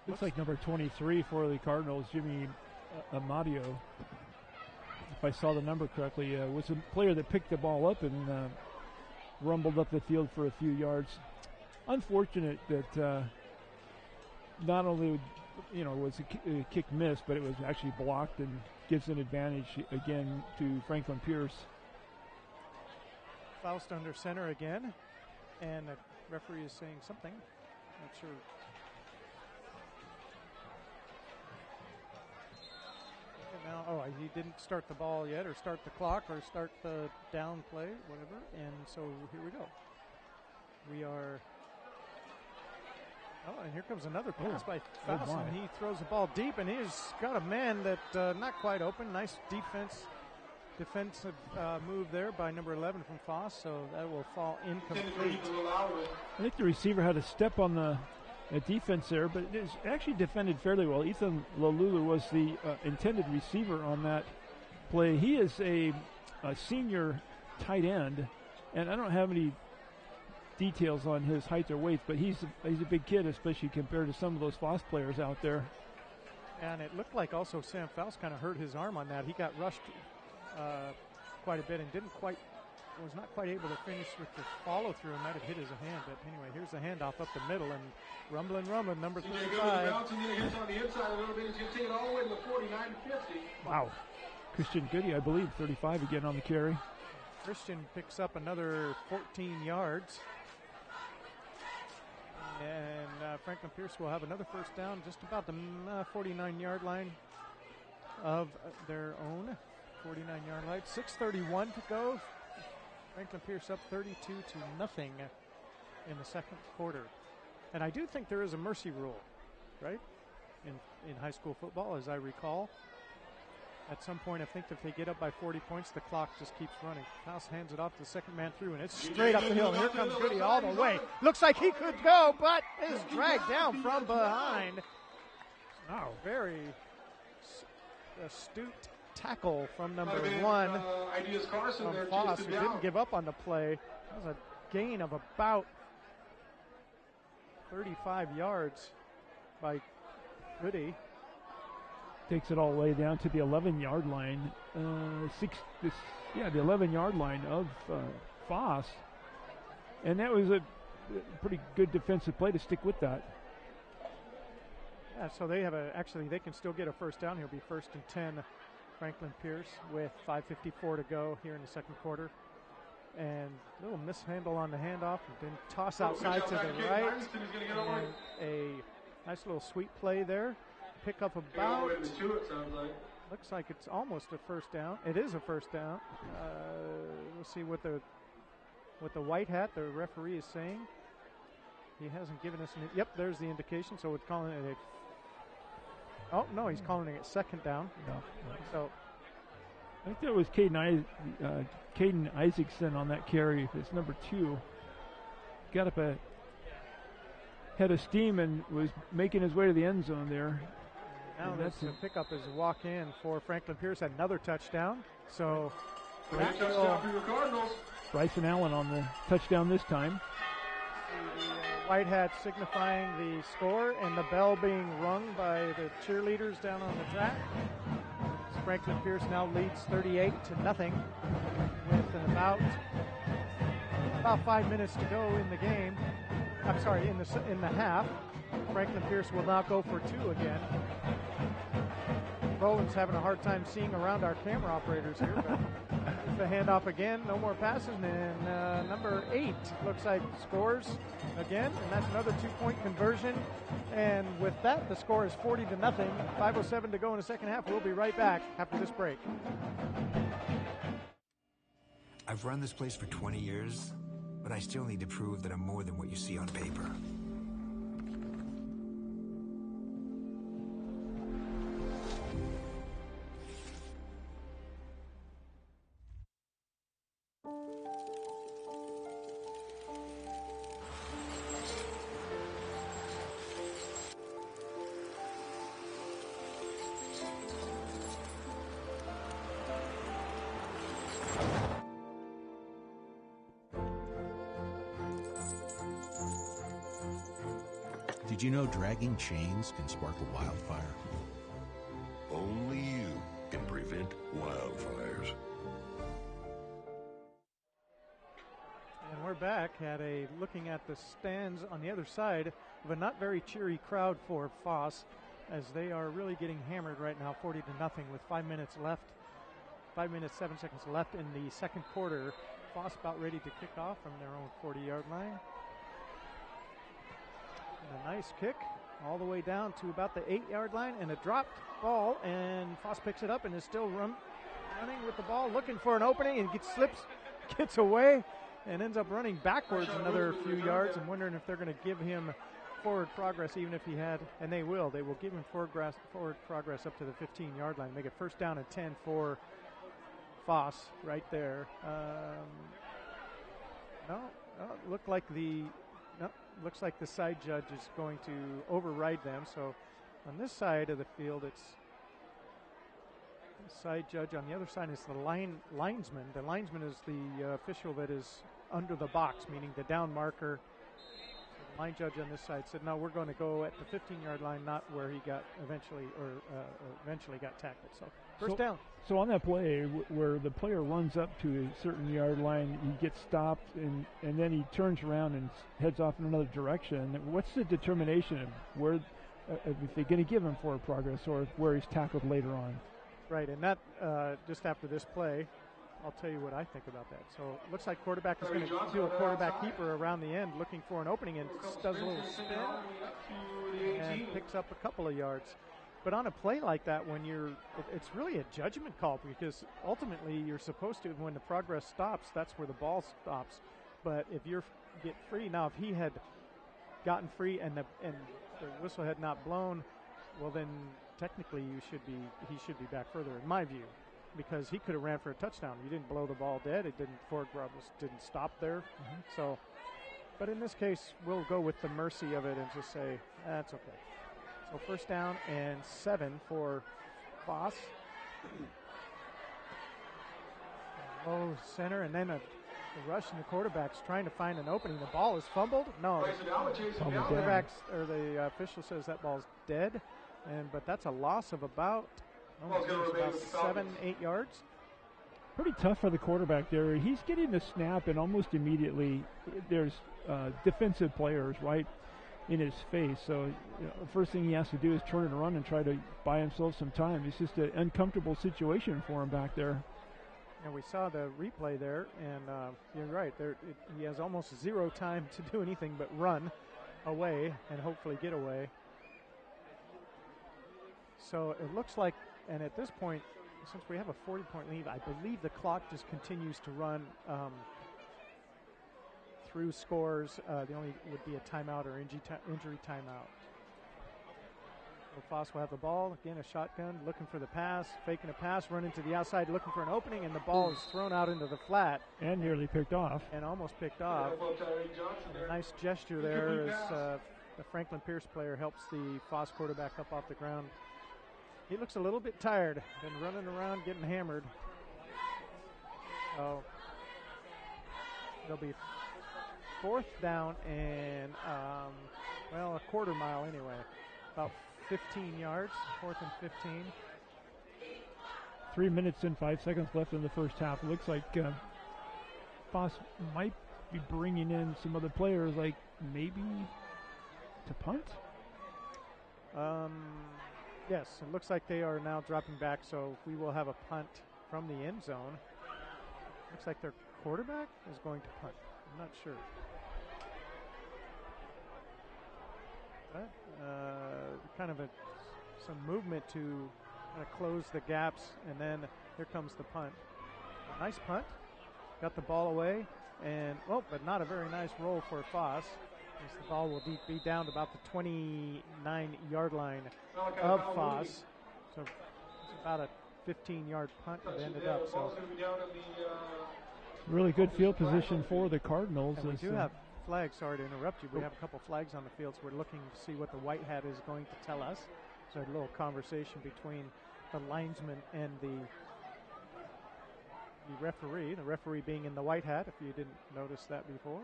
looks like number 23 for the Cardinals, Jimmy Amadio, if I saw the number correctly, was a player that picked the ball up and rumbled up the field for a few yards. Unfortunate that not only was a kick missed, but it was actually blocked and gives an advantage again to Franklin Pierce. Faust under center again, and the referee is saying something. Not sure. Now, he didn't start the ball yet, or start the clock, or start the down play, whatever. And so here we go. We are. Oh, and here comes another pass by Foss, and he throws the ball deep, and he's got a man that not quite open. Nice defensive move there by number 11 from Foss, so that will fall incomplete. I think the receiver had a step on the defense there, but it is actually defended fairly well. Ethan Lalulu was the intended receiver on that play. He is a senior tight end, and I don't have any details on his height or weight, but he's a big kid, especially compared to some of those Foss players out there. And it looked like also Sam Faust kind of hurt his arm on that. He got rushed quite a bit and was not quite able to finish with the follow through, and might have hit his hand. But anyway, here's the handoff up the middle, and rumbling, number 35. Wow. Christian Goody, I believe, 35 again on the carry. Christian picks up another 14 yards. And Franklin Pierce will have another first down just about the 49-yard line of their own. 49-yard line. 6:31 to go. Franklin Pierce up 32-0 in the second quarter. And I do think there is a mercy rule, right, in high school football, as I recall. at some point, I think if they get up by 40 points, the clock just keeps running. Foss hands it off to the second man through, and it's straight up the hill. Here comes Goody all the way. Looks like he could go, but is dragged down from behind. Oh, very astute tackle from number one from Foss, who didn't give up on the play. That was a gain of about 35 yards by Goody. Takes it all the way down to the 11-yard line. The 11-yard line of Foss. And that was a pretty good defensive play to stick with that. Yeah, so they have they can still get a first down. He'll be 1st and 10, Franklin Pierce, with 5:54 to go here in the second quarter. And a little mishandle on the handoff, and then toss outside to the right. And a nice little sweep play there. Pick up about, looks like it's almost a first down. It is a first down. We'll see what the white hat, the referee, is saying. He hasn't given us any. Yep, there's the indication. So we're calling it oh, no, he's calling it second down. No. So I think that was Caden Isaacson on that carry. It's number 2. Got up a head of steam and was making his way to the end zone there. Now this pickup is a walk-in for Franklin Pierce, another touchdown. So Bryson Allen on the touchdown this time. The white hat signifying the score, and the bell being rung by the cheerleaders down on the track. Franklin Pierce now leads 38-0 with about 5 minutes to go in the game. I'm sorry, in the half. Franklin Pierce will now go for 2 again. Bowen's having a hard time seeing around our camera operators here, but the handoff again, no more passes, and number 8 looks like scores again, and that's another 2-point conversion. And with that, the score is 40-0. 5:07 to go in the second half. We'll be right back after this break. I've run this place for 20 years, but I still need to prove that I'm more than what you see on paper. Did you know dragging chains can spark a wildfire? Only you can prevent wildfires. And we're back at looking at the stands on the other side of a not very cheery crowd for Foss, as they are really getting hammered right now, 40-0 with 5 minutes left. 5 minutes, 7 seconds left in the second quarter. Foss about ready to kick off from their own 40-yard line. And a nice kick all the way down to about the 8-yard line, and a dropped ball, and Foss picks it up and is still running with the ball, looking for an opening, and gets away, and ends up running backwards another few yards. I'm wondering if they're going to give him forward progress, even if he had, and they will give him forward progress up to the 15-yard line, make it first down and 10 for Foss right there. Looks like the side judge is going to override them. So on this side of the field, it's the side judge. On the other side is the linesman. The linesman is the official that is under the box, meaning the down marker. So the line judge on this side said, no, we're going to go at the 15-yard line, not where he got eventually got tackled. So first down. So on that play where the player runs up to a certain yard line, he gets stopped, and then he turns around and heads off in another direction. What's the determination of where, if they're going to give him forward progress or where he's tackled later on? Right, and that just after this play, I'll tell you what I think about that. So it looks like quarterback is going to do a quarterback keeper around the end, looking for an opening, and does a little spin and picks up a couple of yards. But on a play like that, it's really a judgment call, because ultimately you're supposed to, when the progress stops, that's where the ball stops. But if you get free, now if he had gotten free and the whistle had not blown, well then technically he should be back further in my view, because he could have ran for a touchdown. You didn't blow the ball dead. It didn't. Ford didn't stop there. So, but in this case, we'll go with the mercy of it and just say that's okay. So first down and 7 for Foss. Low center, and then a rush, and the quarterback's trying to find an opening. The ball is fumbled. No, the official says that ball's dead, but that's a loss of about 7-8 yards. Pretty tough for the quarterback there. He's getting the snap, and almost immediately there's defensive players right in his face. So the first thing he has to do is turn and run and try to buy himself some time. It's just an uncomfortable situation for him back there. And we saw the replay there, and you're right. He has almost zero time to do anything but run away and hopefully get away. So it looks like, and at this point, since we have a 40-point lead, I believe the clock just continues to run through scores. The only would be a timeout or injury timeout. So Foss will have the ball. Again, a shotgun, looking for the pass, faking a pass, running to the outside, looking for an opening, and the ball is thrown out into the flat. And nearly picked off. And almost picked off. A nice gesture there as the Franklin Pierce player helps the Foss quarterback up off the ground. He looks a little bit tired. Been running around getting hammered. So it'll be fourth down and, a quarter mile anyway. About 15 yards, 4th and 15. 3 minutes and 5 seconds left in the first half. It looks like Foss might be bringing in some other players, like maybe to punt? Yes, it looks like they are now dropping back, so we will have a punt from the end zone. Looks like their quarterback is going to punt. I'm not sure. But, some movement to kind of close the gaps, and then here comes the punt. A nice punt. Got the ball away, but not a very nice roll for Foss. As the ball will be down to about the 29-yard line of Foss. So it's about a 15-yard punt it ended up. So really good field position for the Cardinals. And we do have flags. Sorry to interrupt you. We have a couple flags on the field, so we're looking to see what the white hat is going to tell us. So a little conversation between the linesman and the referee. The referee being in the white hat, if you didn't notice that before.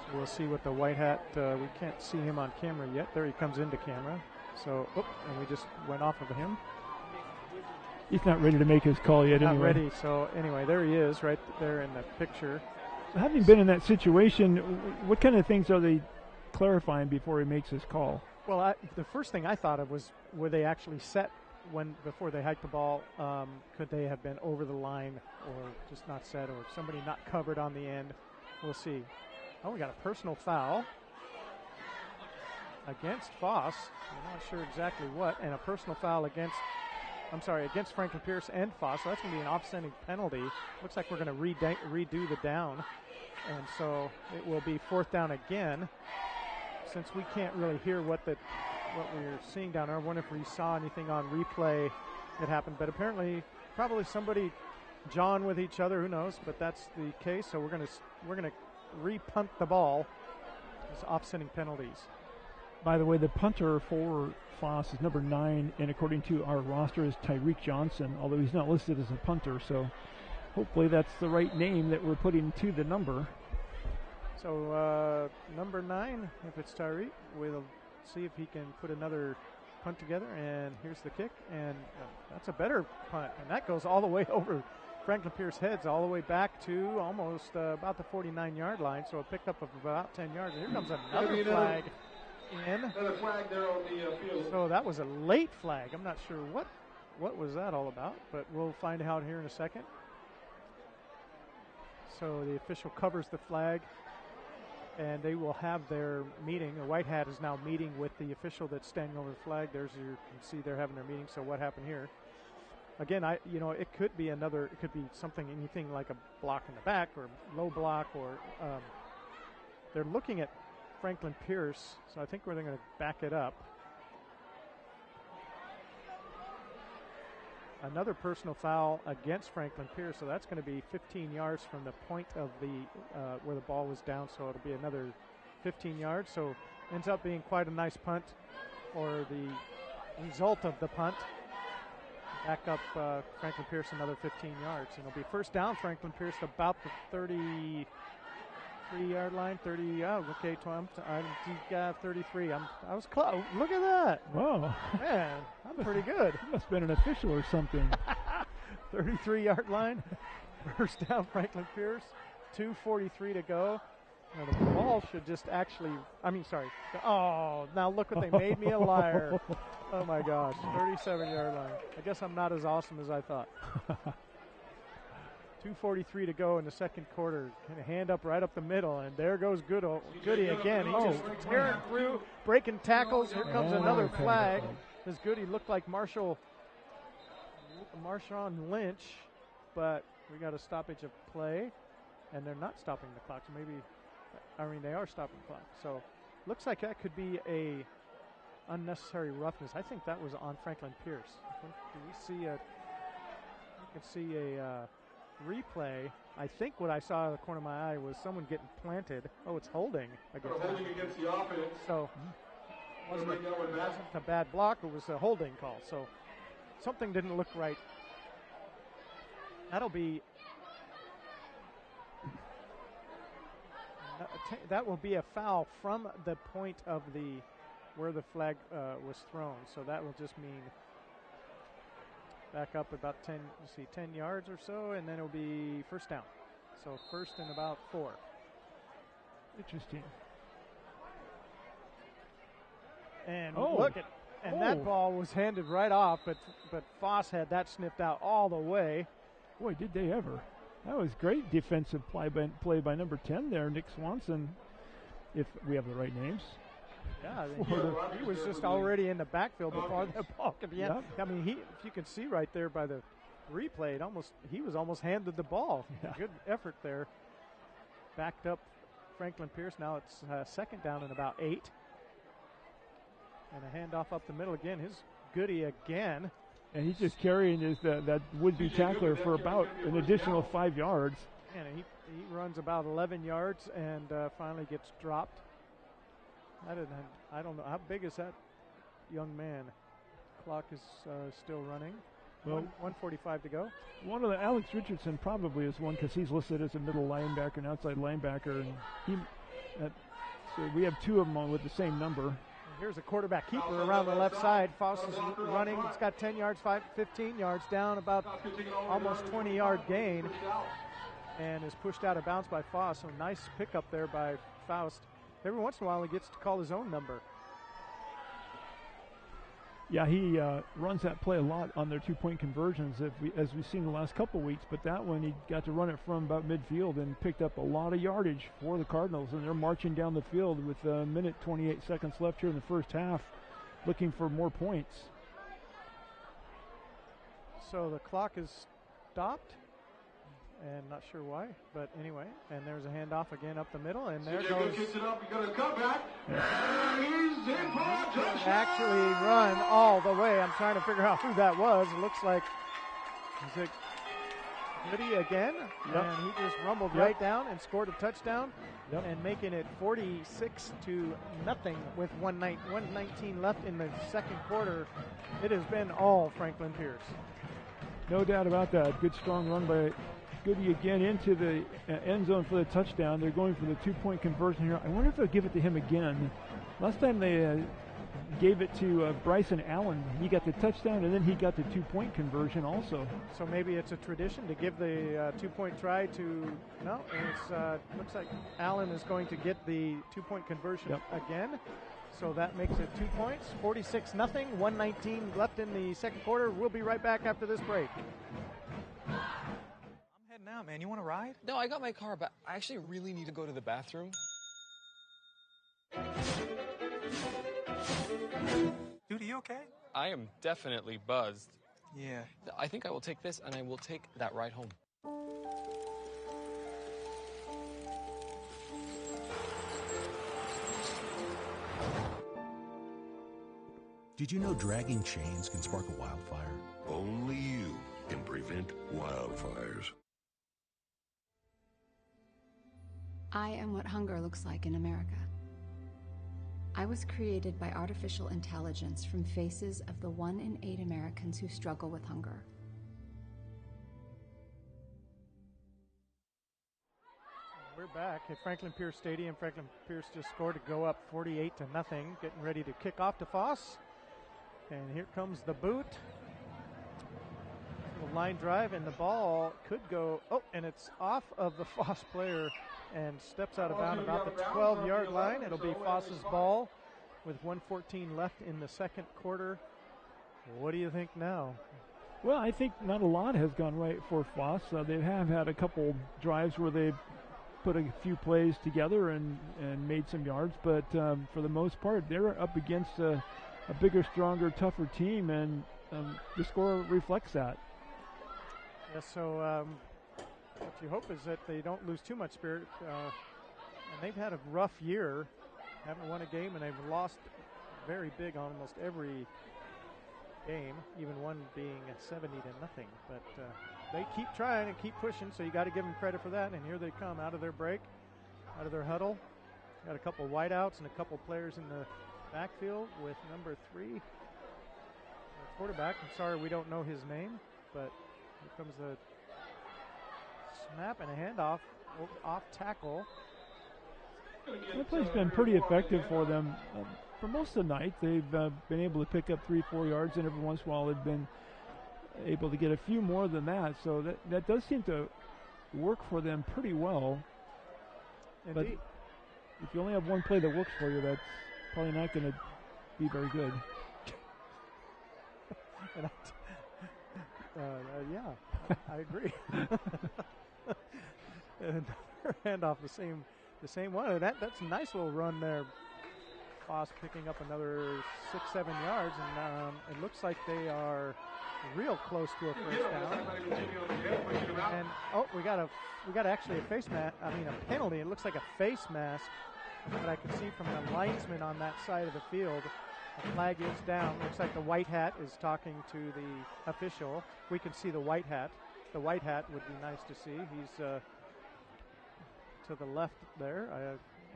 So we'll see what the white hat, we can't see him on camera yet. There he comes into camera. So, and we just went off of him. He's not ready to make his call yet anyway. Not ready. So anyway, there he is right there in the picture. So having been in that situation, what kind of things are they clarifying before he makes his call? Well, the first thing I thought of was, were they actually set before they hiked the ball? Could they have been over the line or just not set, or somebody not covered on the end? We'll see. Oh, we got a personal foul against Foss. I'm not sure exactly what, and a personal foul against Franklin Pierce and Foss. So that's going to be an offsetting penalty. Looks like we're going to redo the down, and so it will be 4th down again. Since we can't really hear what we're seeing down there, I wonder if we saw anything on replay that happened. But apparently, probably somebody jawing with each other. Who knows? But that's the case. So we're gonna re-punt the ball. It's offsetting penalties. By the way, the punter for Foss is number 9, and according to our roster is Tyreek Johnson, although he's not listed as a punter. So hopefully that's the right name that we're putting to the number. So number 9, if it's Tyreek, we'll see if he can put another punt together. And here's the kick, and that's a better punt. And that goes all the way over Franklin Pierce heads, all the way back to almost about the 49-yard line. So a pickup of about 10 yards. And here comes another flag in. Another flag there on the field. So that was a late flag. I'm not sure what was that all about, but we'll find out here in a second. So the official covers the flag, and they will have their meeting. The white hat is now meeting with the official that's standing over the flag. You can see they're having their meeting. So what happened here? Again, it could be anything like a block in the back or low block, or they're looking at Franklin Pierce. So I think they're going to back it up. another personal foul against Franklin Pierce, so that's going to be 15 yards from the point of the where the ball was down, so it'll be another 15 yards. So ends up being quite a nice punt, or the result of the punt. Back up Franklin Pierce another 15 yards, and it'll be first down. Franklin Pierce about the 33-yard line. 30. Oh, okay. I'm 33. I was close. Look at that. Wow. Man, I'm pretty good. You must have been an official or something. 33-yard line. First down, Franklin Pierce. 2:43 to go. Now the ball should just actually. Oh, now look what they made me a liar. Oh my gosh, 37-yard line. I guess I'm not as awesome as I thought. 2:43 to go in the second quarter. Kind of hand up right up the middle, and there goes Goody again. He's just tearing through, breaking tackles. Here comes another flag. This Goody looked like Marshawn Lynch, but we got a stoppage of play, and they're not stopping the clock. So they are stopping the clock. So looks like that could be a unnecessary roughness. I think that was on Franklin Pierce. Do we see a replay? I think what I saw out of the corner of my eye was someone getting planted. Oh, it's holding against the offense. So it wasn't a bad block. It was a holding call. So something didn't look right. That will be a foul from the point of where the flag was thrown. So that will just mean back up about 10 yards or so, and then it'll be first down. So first and about 4. Interesting. And that ball was handed right off, but Foss had that sniffed out all the way. Boy, did they ever. That was great defensive play by number 10 there, Nick Swanson, if we have the right names. Yeah, he was just already in the backfield before the ball could be in. Yep. I mean, if you can see right there by the replay, he was almost handed the ball. Yeah. Good effort there. Backed up Franklin Pierce. Now it's second down and about 8. And a handoff up the middle again. His Goody again. And he's just carrying that would-be tackler for about an additional 5 yards. And he runs about 11 yards and finally gets dropped. I don't know. How big is that young man? Clock is still running. Well, 1:45 to go. One of the Alex Richardson probably is one because he's listed as a middle linebacker and outside linebacker. And so we have 2 of them with the same number. Here's a quarterback keeper around the left side. Foss is running. It's got 10 yards, 15 yards down, about almost 20-yard gain, and is pushed out of bounds by Foss. So nice pickup there by Faust. Every once in a while he gets to call his own number. Yeah, he runs that play a lot on their 2-point conversions, as we've seen the last couple weeks. But that one, he got to run it from about midfield and picked up a lot of yardage for the Cardinals. And they're marching down the field with a minute 28 seconds left here in the first half, looking for more points. So the clock is stopped, and not sure why, but anyway. And there's a handoff again up the middle, and there goes. Kicks it up. You got a comeback. And he's in for a touchdown. Actually run all the way. I'm trying to figure out who that was. It looks like, is it Goody again? Yep. And he just rumbled right down and scored a touchdown, and making it 46-0 with 1:19 left in the second quarter. It has been all Franklin Pierce. No doubt about that. Good strong run by Goody again into the end zone for the touchdown. They're going for the 2-point conversion here. I wonder if they'll give it to him again. Last time they gave it to Bryson Allen. He got the touchdown, and then he got the 2-point conversion also. So maybe it's a tradition to give the 2-point try to – no, it's looks like Allen is going to get the 2-point conversion again. So that makes it 2 points, 46-0, 1:19 left in the second quarter. We'll be right back after this break. Now, man, you want to ride? No, I got my car, but I actually really need to go to the bathroom. Dude, are you okay? I am definitely buzzed. Yeah. I think I will take this, and I will take that ride home. Did you know dragging chains can spark a wildfire? Only you can prevent wildfires. I am what hunger looks like in America. I was created by artificial intelligence from faces of the 1 in 8 Americans who struggle with hunger. We're back at Franklin Pierce Stadium. Franklin Pierce just scored to go up 48-0, getting ready to kick off to Foss. And here comes the boot. The line drive, and the ball could go, and it's off of the Foss player and steps out of bounds about the 12-yard line. It'll be Foss's ball with 1:14 left in the second quarter. What do you think now? Well, I think not a lot has gone right for Foss. They have had a couple drives where they've put a few plays together and made some yards, but for the most part, they're up against a bigger, stronger, tougher team, and the score reflects that. Yeah, so what you hope is that they don't lose too much spirit. And they've had a rough year, haven't won a game, and they've lost very big on almost every game, even one being 70-0. But they keep trying and keep pushing, so you got to give them credit for that. And here they come out of their break, out of their huddle. Got a couple wideouts and a couple players in the backfield with number 3, the quarterback. I'm sorry we don't know his name, but here comes the snap and a handoff off tackle. That play's been pretty effective for them. For most of the night, they've been able to pick up 3-4 yards, and every once in a while they've been able to get a few more than that. So that does seem to work for them pretty well. Indeed. But if you only have one play that works for you, that's probably not going to be very good. Yeah, I agree. And handoff the same one. And that's a nice little run there. Foss picking up another 6-7 yards, and it looks like they are real close to a first down. And we got actually a face mask. I mean a penalty. It looks like a face mask that I can see from the linesman on that side of the field. The flag is down. Looks like the white hat is talking to the official. We can see the white hat. The white hat would be nice to see. He's to the left there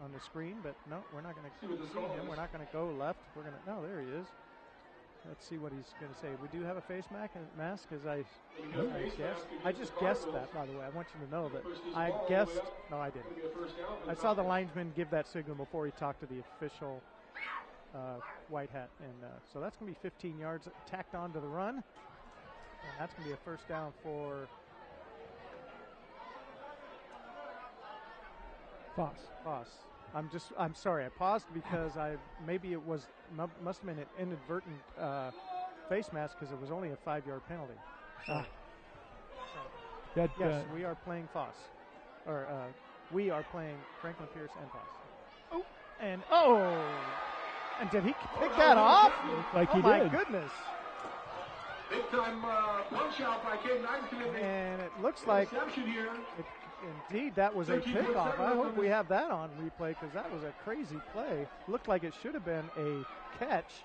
on the screen, but no, we're not going to see him. We're not going to go left. No, there he is. Let's see what he's going to say. We do have a face mask, as I guessed. I just guessed that, by the way. I want you to know that I guessed. No, I didn't. I saw the linesman give that signal before he talked to the official white hat. And so that's going to be 15 yards tacked on to the run. And that's going to be a first down for Foss. I'm sorry. I paused because maybe it must have been an inadvertent face mask because it was only a 5-yard penalty. Yes, we are playing Foss, or we are playing Franklin Pierce and Foss. And did he pick that off? Like he did. Oh my goodness! Big time punch out by K9 and it looks like indeed that was a pickoff. I hope we have that on replay because that was a crazy play. Looked like it should have been a catch,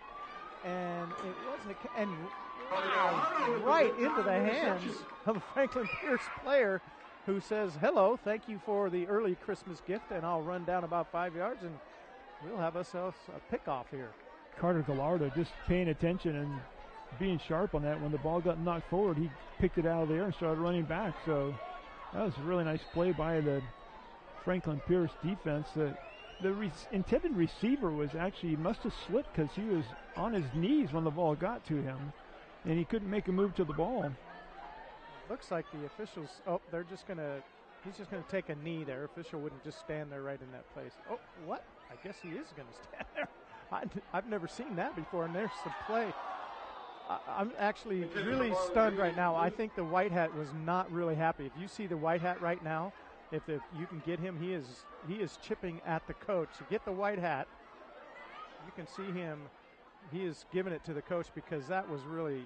and it wasn't a catch. And wow, right into the hands of a Franklin Pierce player who says, hello, thank you for the early Christmas gift, and I'll run down about 5 yards, and we'll have ourselves a pickoff here. Carter Gallardo just paying attention and being sharp on that. When the ball got knocked forward, he picked it out of the air and started running back. So that was a really nice play by the Franklin Pierce defense. The intended receiver must have slipped because he was on his knees when the ball got to him, and he couldn't make a move to the ball. Looks like the officials, he's just going to take a knee there. Official wouldn't just stand there right in that place. Oh, what? I guess he is going to stand there. I've never seen that before, and there's the play. I'm actually really stunned right now. I think the white hat was not really happy. If you see the white hat right now, if you can get him, he is chipping at the coach. You get the white hat, you can see him. He is giving it to the coach because that was really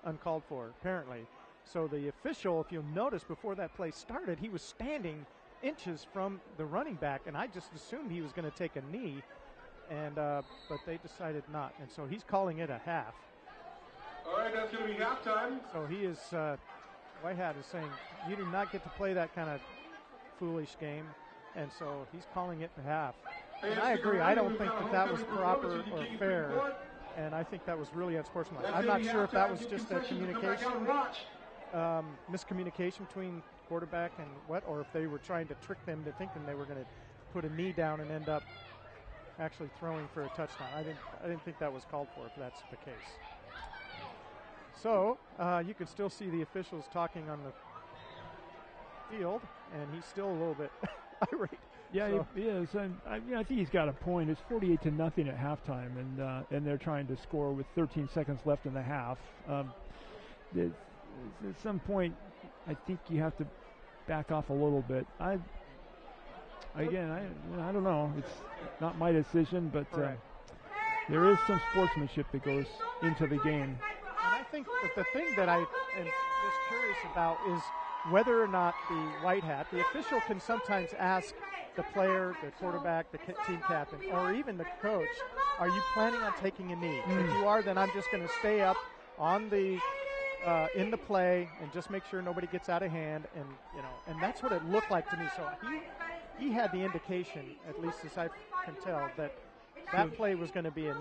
uncalled for, apparently. So the official, if you'll notice, before that play started, he was standing inches from the running back, and I just assumed he was going to take a knee. and but they decided not, and so he's calling it a half. All right, that's going to be halftime. So he is, White Hat is saying, you do not get to play that kind of foolish game, and so he's calling it a half. And I agree. I don't think that was proper or fair, and I think that was really unsportsmanlike. I'm not sure if that was just a communication, miscommunication between quarterback and or if they were trying to trick them to thinking they were going to put a knee down and end up actually throwing for a touchdown. I didn't think that was called for if that's the case. So you can still see the officials talking on the field, and he's still a little bit irate. Yeah, so. he is, and I think he's got a point. It's 48-0 at halftime, and they're trying to score with 13 seconds left in the half. At some point, I think you have to back off a little bit. I don't know. It's not my decision, but there is some sportsmanship that goes into the game. And I think that the thing that I am just curious about is whether or not the White Hat, the official can sometimes ask the player, the quarterback, the team captain, or even the coach, are you planning on taking a knee? If you are, then I'm just going to stay up on the in the play and just make sure nobody gets out of hand, and that's what it looked like to me. So he had the indication, at least as I can tell, that play was going to be a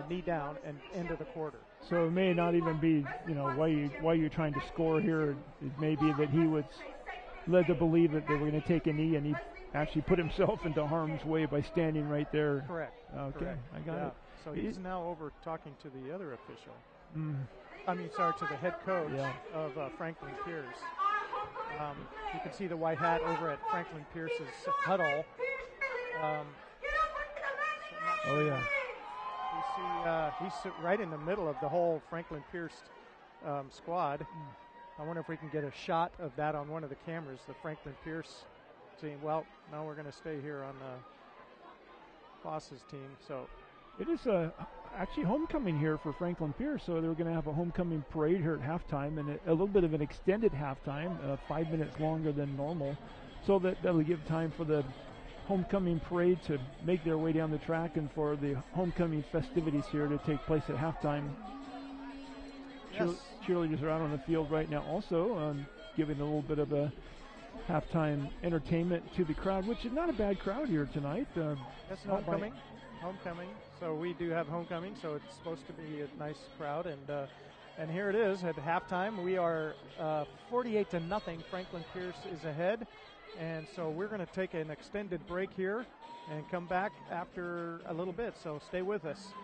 knee down and end of the quarter. So it may not even be, why you're trying to score here. It may be that he was led to believe that they were going to take a knee, and he actually put himself into harm's way by standing right there. Correct. Okay, Correct. I got it. So he's now over talking to the other official. Mm. To the head coach of Franklin Pierce. You can see the White Hat over at Franklin Pierce's huddle. Oh, yeah. You see, he's right in the middle of the whole Franklin Pierce squad. I wonder if we can get a shot of that on one of the cameras, the Franklin Pierce team. Well, no, we're going to stay here on Foss's team. So it is actually homecoming here for Franklin Pierce, so they're going to have a homecoming parade here at halftime, and a little bit of an extended halftime, 5 minutes longer than normal, so that'll give time for the homecoming parade to make their way down the track and for the homecoming festivities here to take place at halftime. Yes. Cheerleaders are out on the field right now also, giving a little bit of a halftime entertainment to the crowd, which is not a bad crowd here tonight. That's homecoming. Homecoming. So we do have homecoming, so it's supposed to be a nice crowd, and here it is at halftime. We are 48-0. Franklin Pierce is ahead, and so we're going to take an extended break here and come back after a little bit. So stay with us.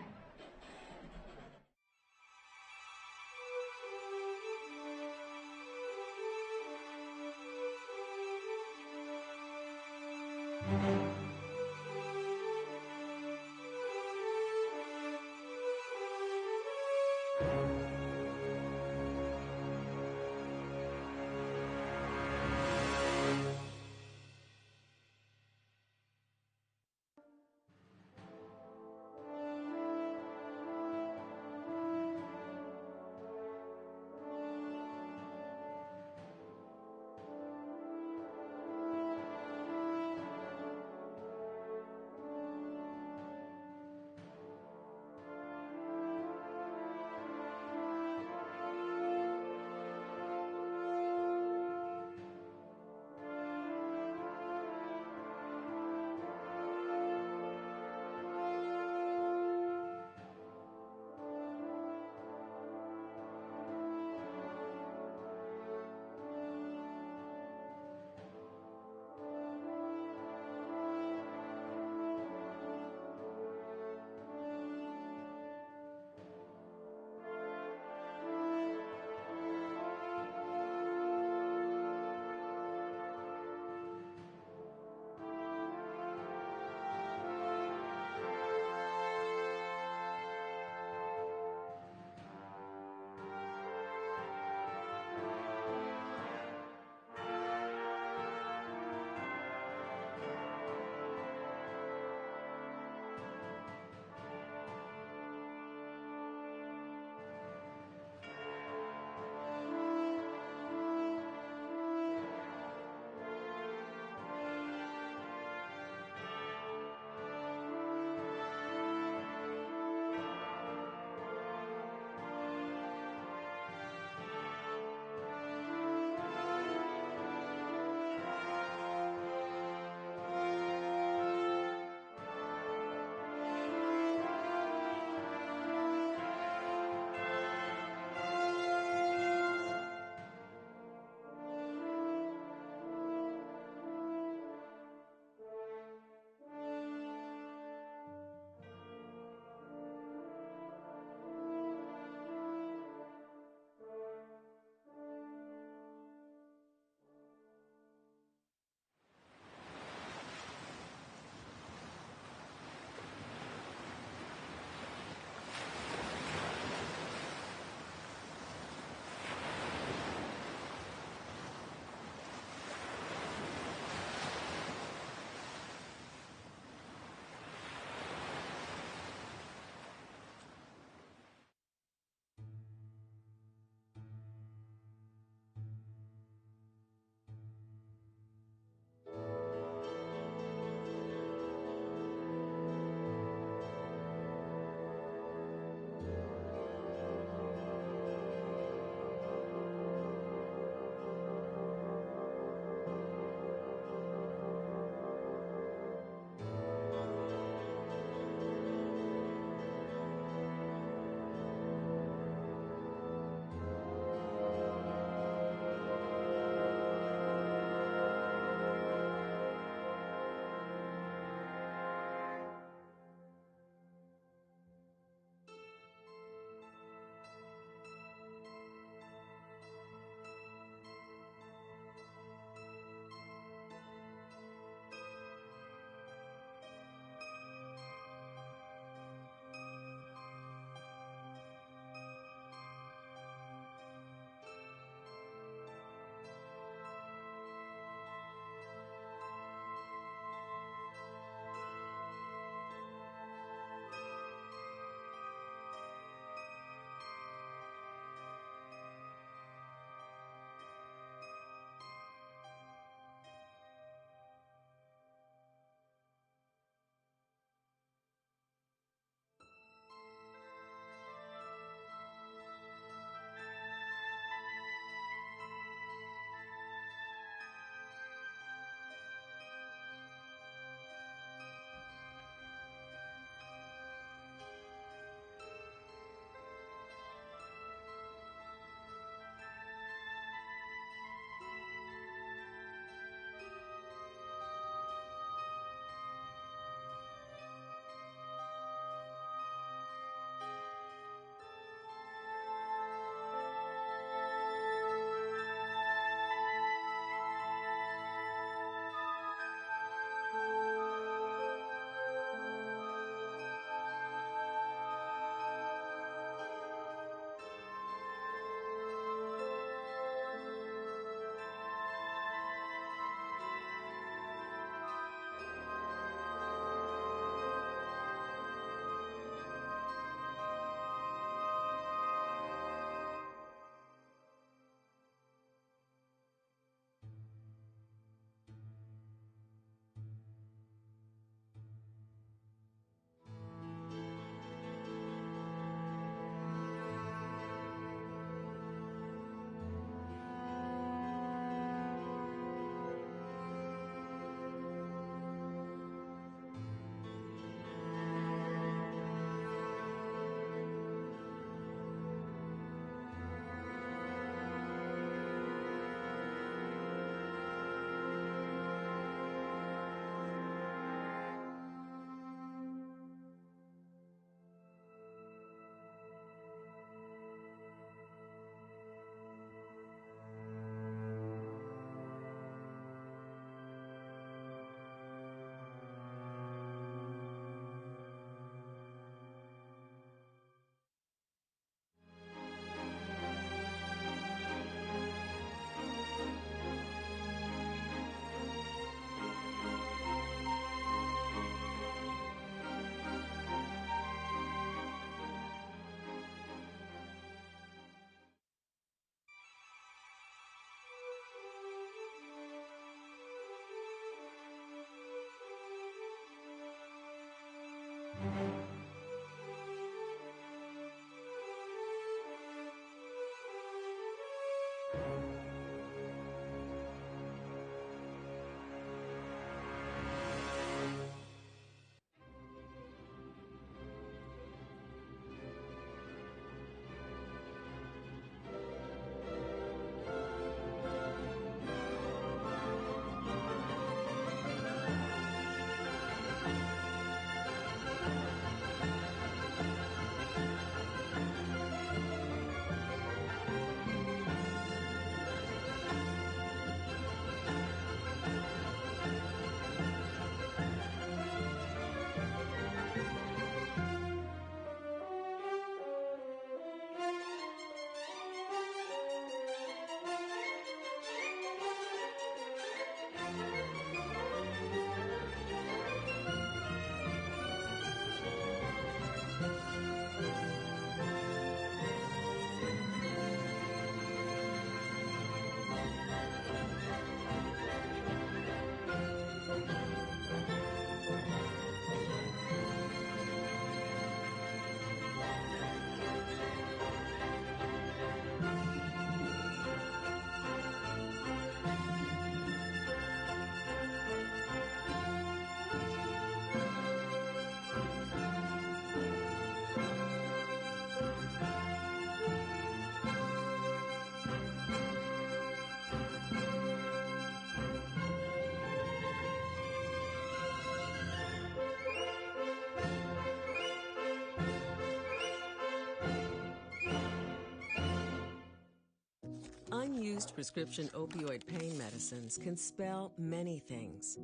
Unused prescription opioid pain medicines can spell many things.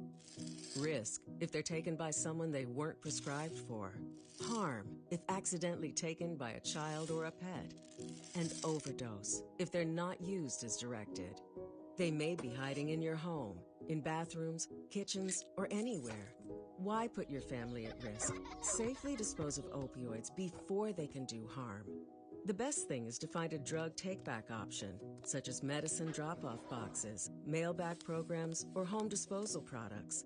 Risk, if they're taken by someone they weren't prescribed for. Harm, if accidentally taken by a child or a pet. And overdose, if they're not used as directed. They may be hiding in your home, in bathrooms, kitchens, or anywhere. Why put your family at risk? Safely dispose of opioids before they can do harm. The best thing is to find a drug take-back option, such as medicine drop-off boxes, mail-back programs, or home disposal products.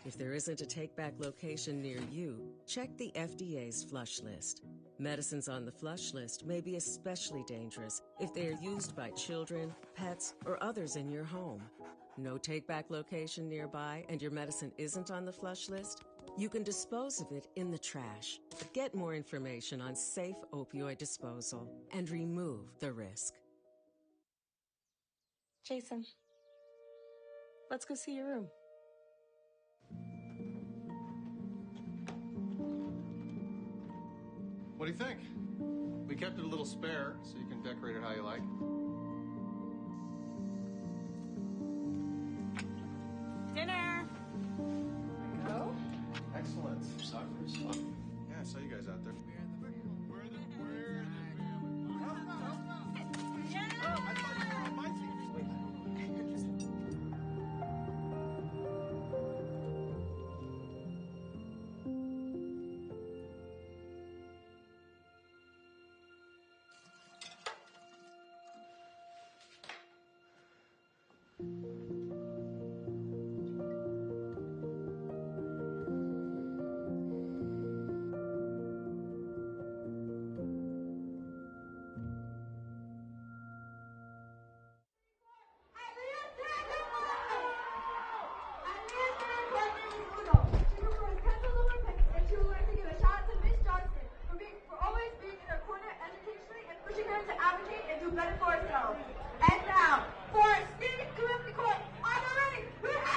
If there isn't a take-back location near you, check the FDA's flush list. Medicines on the flush list may be especially dangerous if they are used by children, pets, or others in your home. No take-back location nearby and your medicine isn't on the flush list? You can dispose of it in the trash. Get more information on safe opioid disposal and remove the risk. Jason, let's go see your room. What do you think? We kept it a little spare, so you can decorate it how you like. Dinner! Go. Excellent. Soccer is fun. Yeah, I saw you guys out there.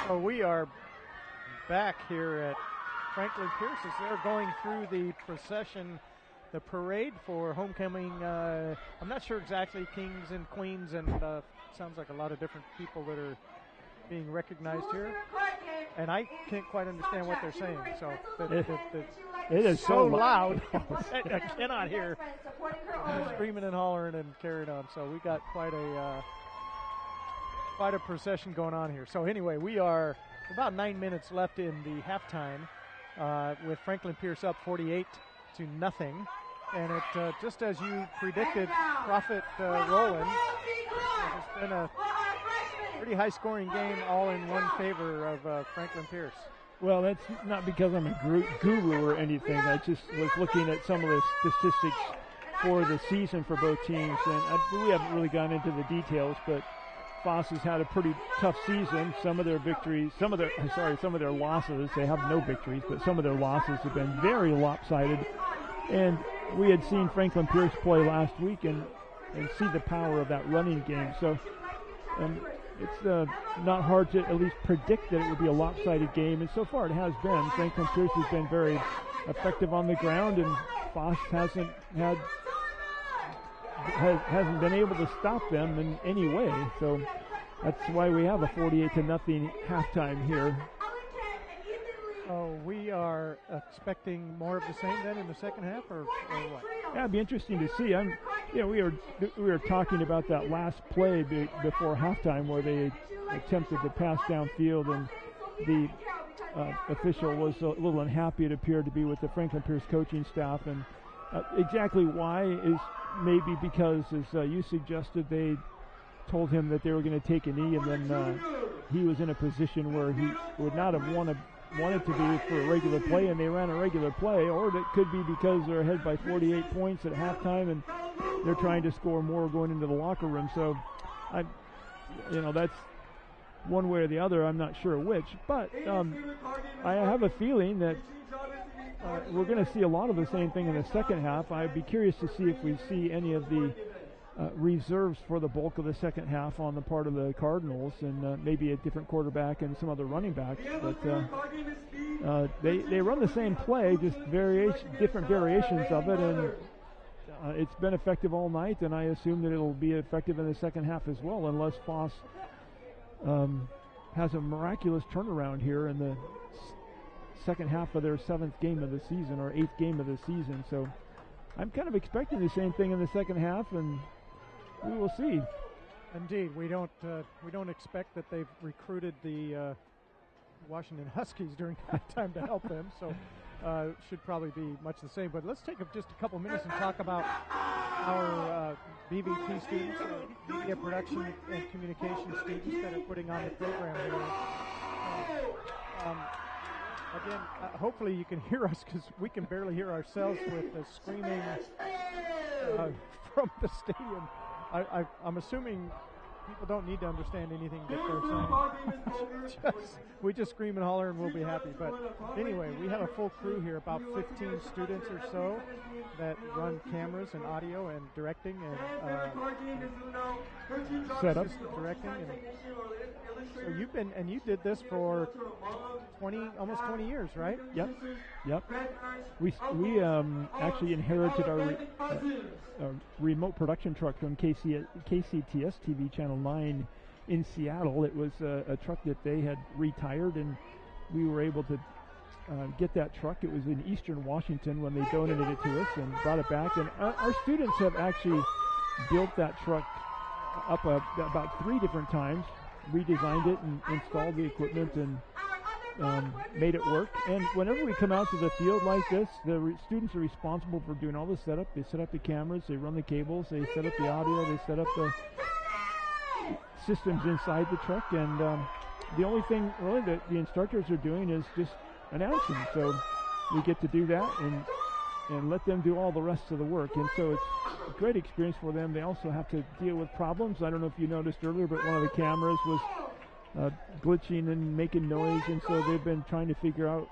So we are back here at Franklin Pierce as they're going through the procession, the parade for homecoming. I'm not sure exactly kings and queens, and sounds like a lot of different people that are being recognized here. And I can't quite understand what they're saying. So it is so loud. I cannot hear. They're screaming and hollering and carrying on. So we got quite a procession going on here. So anyway, we are about 9 minutes left in the halftime with Franklin Pierce up 48-0. And it just as you predicted, Profit rolling. It's been a pretty high-scoring game, all in one favor of Franklin Pierce. Well, that's not because I'm a guru or anything. I just was looking at some of the statistics for the season for both teams, and we haven't really gone into the details, but Foss has had a pretty tough season. Some of their losses, they have no victories, but some of their losses have been very lopsided. And we had seen Franklin Pierce play last week and see the power of that running game. So it's not hard to at least predict that it would be a lopsided game, and so far it has been. Franklin Pierce has been very effective on the ground, and Foss hasn't been able to stop them in any way. So that's why we have a 48-0 halftime here. So we are expecting more of the same then in the second half, or what? Yeah, it'd be interesting to see. We were talking about that last play before halftime where they attempted to pass downfield, and the official was a little unhappy, it appeared to be, with the Franklin Pierce coaching staff. And exactly why is maybe because, as you suggested, they told him that they were going to take a knee, and then he was in a position where he would not have wanted to be for a regular play, and they ran a regular play. Or it could be because they're ahead by 48 points at halftime and they're trying to score more going into the locker room. So that's one way or the other. I'm not sure which, but I have a feeling that we're going to see a lot of the same thing in the second half. I'd be curious to see if we see any of the reserves for the bulk of the second half on the part of the Cardinals, and maybe a different quarterback and some other running backs. But they run the same play, just different variations of it, and it's been effective all night, and I assume that it'll be effective in the second half as well, unless Foss has a miraculous turnaround here in the second half of their 7th game of the season, or 8th game of the season. So I'm kind of expecting the same thing in the second half, and we will see. Indeed, we don't expect that they've recruited the Washington Huskies during that time to help them, so should probably be much the same. But let's take just a couple minutes and talk about our BVP students, media production and communication students that are putting on the program here. Again, hopefully you can hear us, because we can barely hear ourselves with the screaming from the stadium. I'm assuming people don't need to understand anything that they're saying. We just scream and holler and we'll be happy. But anyway, we have a full crew here, about 15 students or so, that run cameras and audio and directing and setup, directing. And so you did this for almost 20 years, right? Yep. We actually inherited our remote production truck from KCTS TV Channel 9 in Seattle. It was a truck that they had retired, and we were able to get that truck. It was in Eastern Washington when they donated it to us and brought it back. And our students have actually built that truck up about 3 different times, redesigned it and installed the equipment and made it work. And whenever we come out to the field like this, the students are responsible for doing all the setup. They set up the cameras, they run the cables, they set up the audio, they set up the systems inside the truck, and the only thing really that the instructors are doing is just announcing. So we get to do that and let them do all the rest of the work. And so it's a great experience for them. They also have to deal with problems. I don't know if you noticed earlier, but one of the cameras was glitching and making noise, and so they've been trying to figure out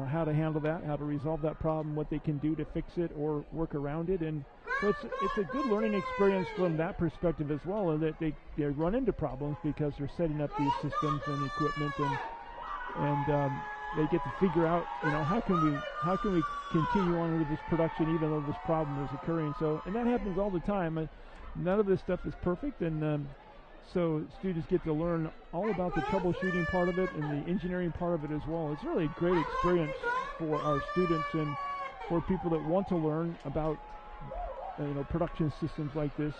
how to handle that, how to resolve that problem, what they can do to fix it or work around it. And so it's a good learning experience from that perspective as well, and that they run into problems because they're setting up these systems and equipment, and they get to figure out, how can we continue on with this production even though this problem is occurring. So, and that happens all the time. None of this stuff is perfect, and so students get to learn all about the troubleshooting part of it and the engineering part of it as well. It's really a great experience for our students and for people that want to learn about production systems like this,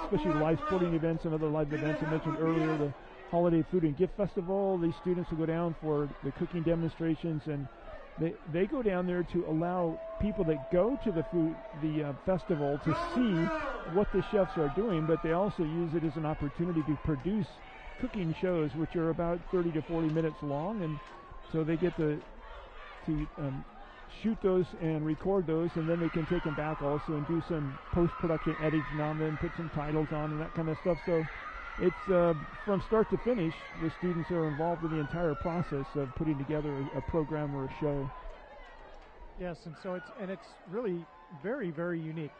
especially live sporting events and other live events. I mentioned earlier the Holiday Food and Gift Festival. These students will go down for the cooking demonstrations, and they go down there to allow people that go to the festival to see what the chefs are doing, but they also use it as an opportunity to produce cooking shows, which are about 30 to 40 minutes long, and so they get to shoot those and record those, and then they can take them back also and do some post-production editing on them, put some titles on and that kind of stuff. So it's from start to finish, the students are involved in the entire process of putting together a program or a show. Yes, and so it's really very, very unique.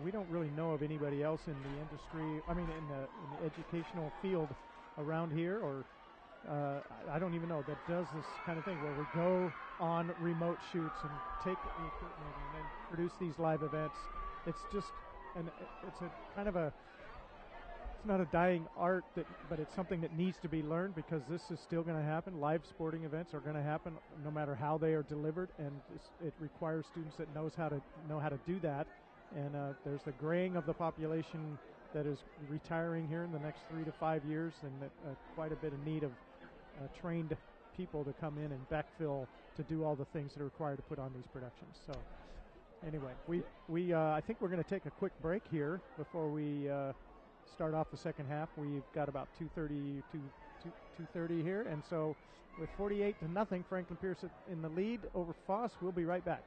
We don't really know of anybody else in the industry, in the educational field around here, or I don't even know, that does this kind of thing where we go on remote shoots and take the equipment and then produce these live events. It's just, it's a kind of it's not a dying art, but it's something that needs to be learned, because this is still going to happen. Live sporting events are going to happen no matter how they are delivered, and it requires students that know how to do that. And there's the graying of the population that is retiring here in the next 3 to 5 years, and quite a bit of need of trained people to come in and backfill to do all the things that are required to put on these productions. So anyway, we I think we're going to take a quick break here before we start off the second half. We've got about 2:30 here, and so with 48-0, Franklin Pierce in the lead over Foss. We'll be right back.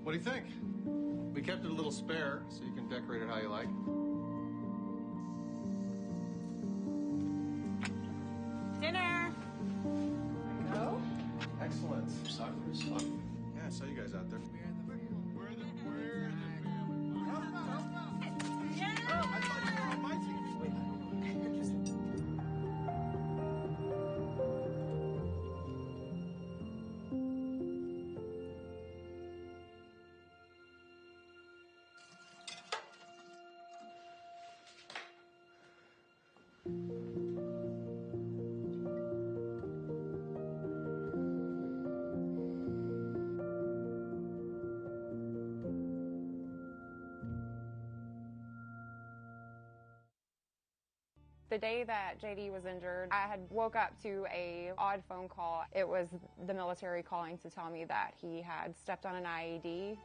What do you think? We kept it a little spare, so you can decorate it how you like. Dinner! Go. Excellent. Soccer is fun. Yeah, I saw you guys out there. The day that JD was injured, I had woke up to a odd phone call. It was the military calling to tell me that he had stepped on an IED.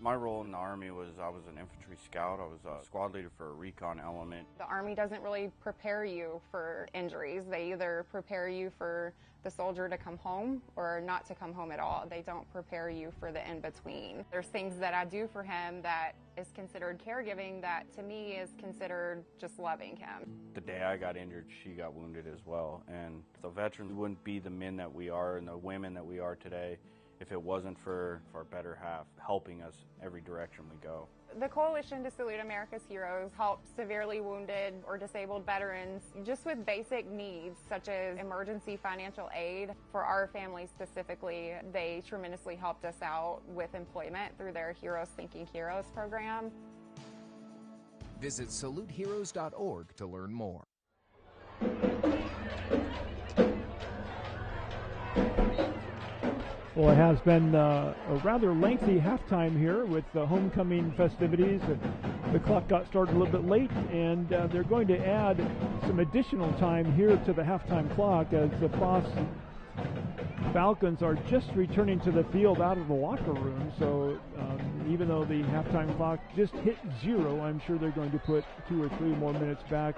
My role in the Army was I was an infantry scout. I was a squad leader for a recon element. The Army doesn't really prepare you for injuries. They either prepare you for the soldier to come home or not to come home at all. They don't prepare you for the in-between. There's things that I do for him that is considered caregiving that to me is considered just loving him. The day I got injured, she got wounded as well. And the veterans wouldn't be the men that we are and the women that we are today if it wasn't for our better half helping us every direction we go. The Coalition to Salute America's Heroes helps severely wounded or disabled veterans just with basic needs such as emergency financial aid. For our family specifically, they tremendously helped us out with employment through their Heroes Thinking Heroes program. Visit saluteheroes.org to learn more. Well, it has been a rather lengthy halftime here with the homecoming festivities. The clock got started a little bit late, and they're going to add some additional time here to the halftime clock as the Foss Falcons are just returning to the field out of the locker room. So even though the halftime clock just hit 0, I'm sure they're going to put 2 or 3 more minutes back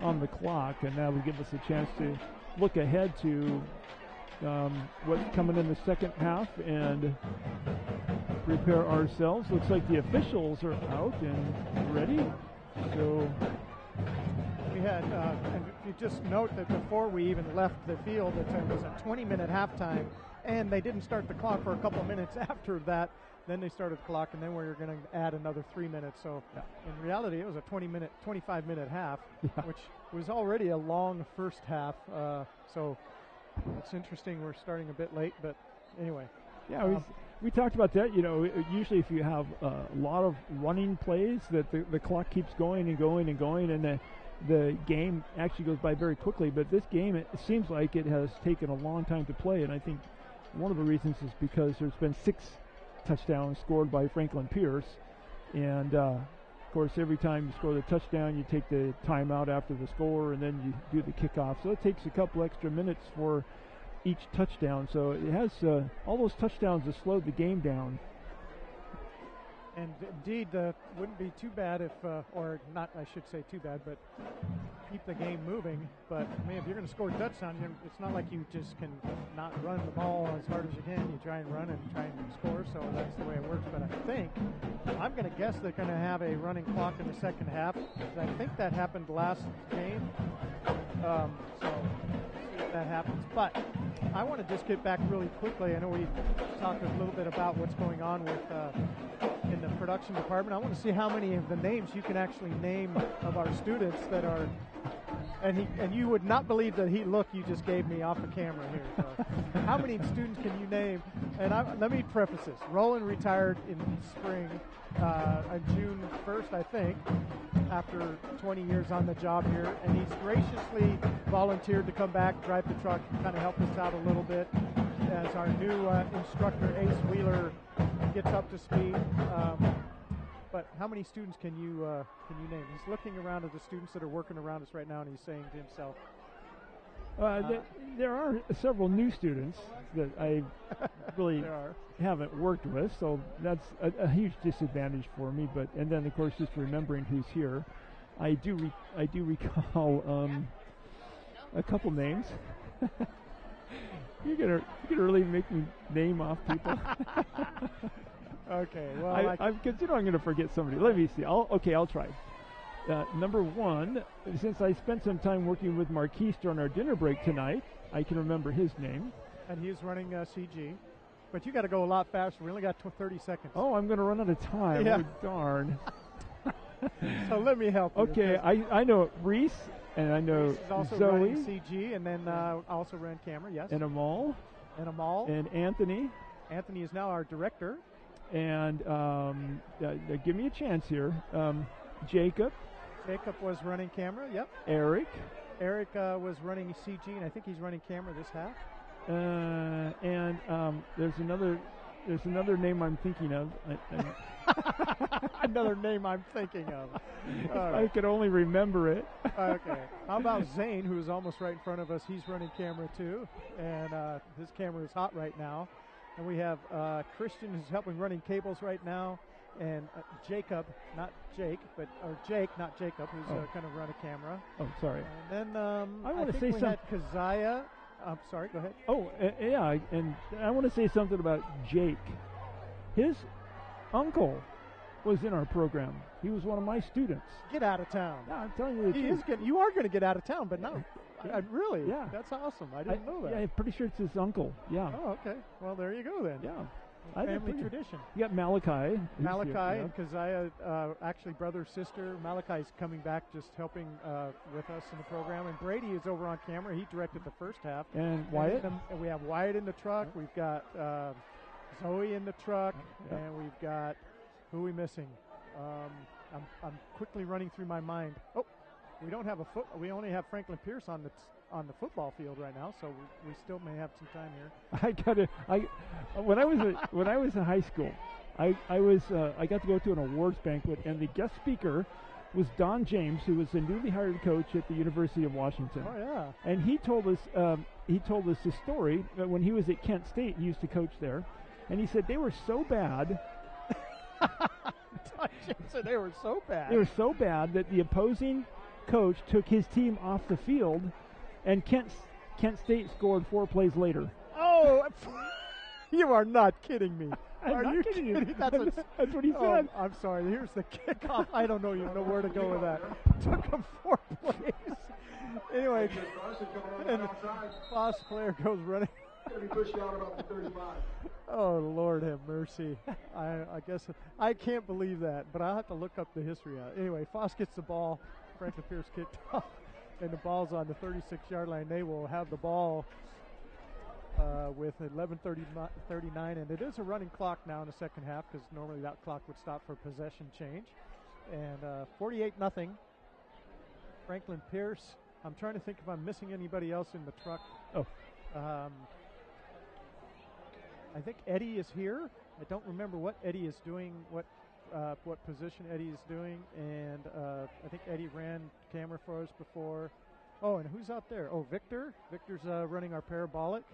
on the clock, and that will give us a chance to look ahead to what's coming in the second half and prepare ourselves. Looks like the officials are out and ready. So we had, and you just note that before we even left the field, it was a 20-minute halftime, and they didn't start the clock for a couple minutes after that. Then they started the clock, and then we were going to add another 3 minutes. So in reality, it was a 25-minute half, which was already a long first half. So it's interesting we're starting a bit late, but anyway. Yeah, we talked about that. You know, usually if you have a lot of running plays, that the clock keeps going and going and going, and the game actually goes by very quickly. But this game, it seems like it has taken a long time to play, and I think one of the reasons is because there's been 6 touchdowns scored by Franklin Pierce, and of course every time you score the touchdown, you take the timeout after the score, and then you do the kickoff. So it takes a couple extra minutes for each touchdown. So it has all those touchdowns have slowed the game down. And indeed, wouldn't be too bad if, or not, I should say too bad, but keep the game moving. But I mean, if you're going to score a touchdown, it's not like you just can not run the ball as hard as you can. You try and run and try and score. So that's the way it works. But I'm going to guess they're going to have a running clock in the second half. I think that happened last game. So see if that happens. But I want to just get back really quickly. I know we talked a little bit about what's going on with in the production department. I want to see how many of the names you can actually name of our students that are, and you would not believe the look you just gave me off the camera here. So how many students can you name? And let me preface this. Roland retired in spring, on June 1st, I think, after 20 years on the job here, and he's graciously volunteered to come back, drive the truck, kind of help us out a little bit as our new instructor, Ace Wheeler, gets up to speed. But how many students can you name? He's looking around at the students that are working around us right now, and he's saying to himself, there are several new students that I really haven't worked with, so that's a huge disadvantage for me. And then of course just remembering who's here, I do recall a couple names. You're gonna really make me name off people. Okay, well, I'm gonna forget somebody. Let me see. I'll try. Number 1, since I spent some time working with Marquise during our dinner break tonight, I can remember his name. And he's running CG. But you got to go a lot faster. We only got 30 seconds. Oh, I'm going to run out of time. Yeah. Oh, darn. So let me help you. Okay, I know Reese, and I know Reese is also Zoe. running CG, and then also ran camera, yes. And Amal. And Anthony. Anthony is now our director. And give me a chance here. Jacob. Jacob was running camera, yep. Eric. Eric was running CG, and I think he's running camera this half. And there's another name I'm thinking of. Another name I'm thinking of. I could only remember it. Okay. How about Zane, who's almost right in front of us? He's running camera too, and his camera is hot right now. And we have Christian, who's helping running cables right now, and Jacob, not Jake, or Jake, not Jacob, who's going to run a camera. Oh, sorry. And then I want to think say we had Keziah. I'm sorry, go ahead. Oh, yeah, and I want to say something about Jake. His uncle was in our program. He was one of my students. Get out of town. Yeah, I'm telling you the truth. You are going to get out of town, but no. Really? Yeah. That's awesome. I didn't know that. Yeah, I'm pretty sure it's his uncle. Yeah. Oh, okay. Well, there you go then. Yeah. Family tradition. You got Malachi. And Keziah, actually brother, sister. Malachi's coming back, just helping with us in the program. And Brady is over on camera. He directed the first half. And Wyatt? And we have Wyatt in the truck. We've got Zoe in the truck. And we've got, who are we missing? I'm quickly running through my mind. Oh, we don't have we only have Franklin Pierce on the football field right now, so we still may have some time here. When I was in high school, I got to go to an awards banquet, and the guest speaker was Don James, who was a newly hired coach at the University of Washington. Oh yeah. And he told us his story that when he was at Kent State, he used to coach there, and he said they were so bad. Don James said they were so bad. They were so bad that the opposing coach took his team off the field, and Kent State scored 4 plays later. Oh, you are not kidding me. Are you kidding you? That's what he said. Oh, I'm sorry. Here's the kickoff. I don't even know where to go with that. Took him 4 plays. Anyway, and Foss player goes running. Oh, Lord have mercy. I guess I can't believe that, but I'll have to look up the history of it. Anyway, Foss gets the ball. Franklin Pierce kicked off, and the ball's on the 36-yard line. They will have the ball with 11:39, and it is a running clock now in the second half because normally that clock would stop for possession change. And 48-0. Franklin Pierce. I'm trying to think if I'm missing anybody else in the truck. Oh. I think Eddie is here. I don't remember what Eddie is doing, what position Eddie is doing, and I think Eddie ran camera for us before. Oh, and who's out there? Oh, Victor. Victor's running our parabolic.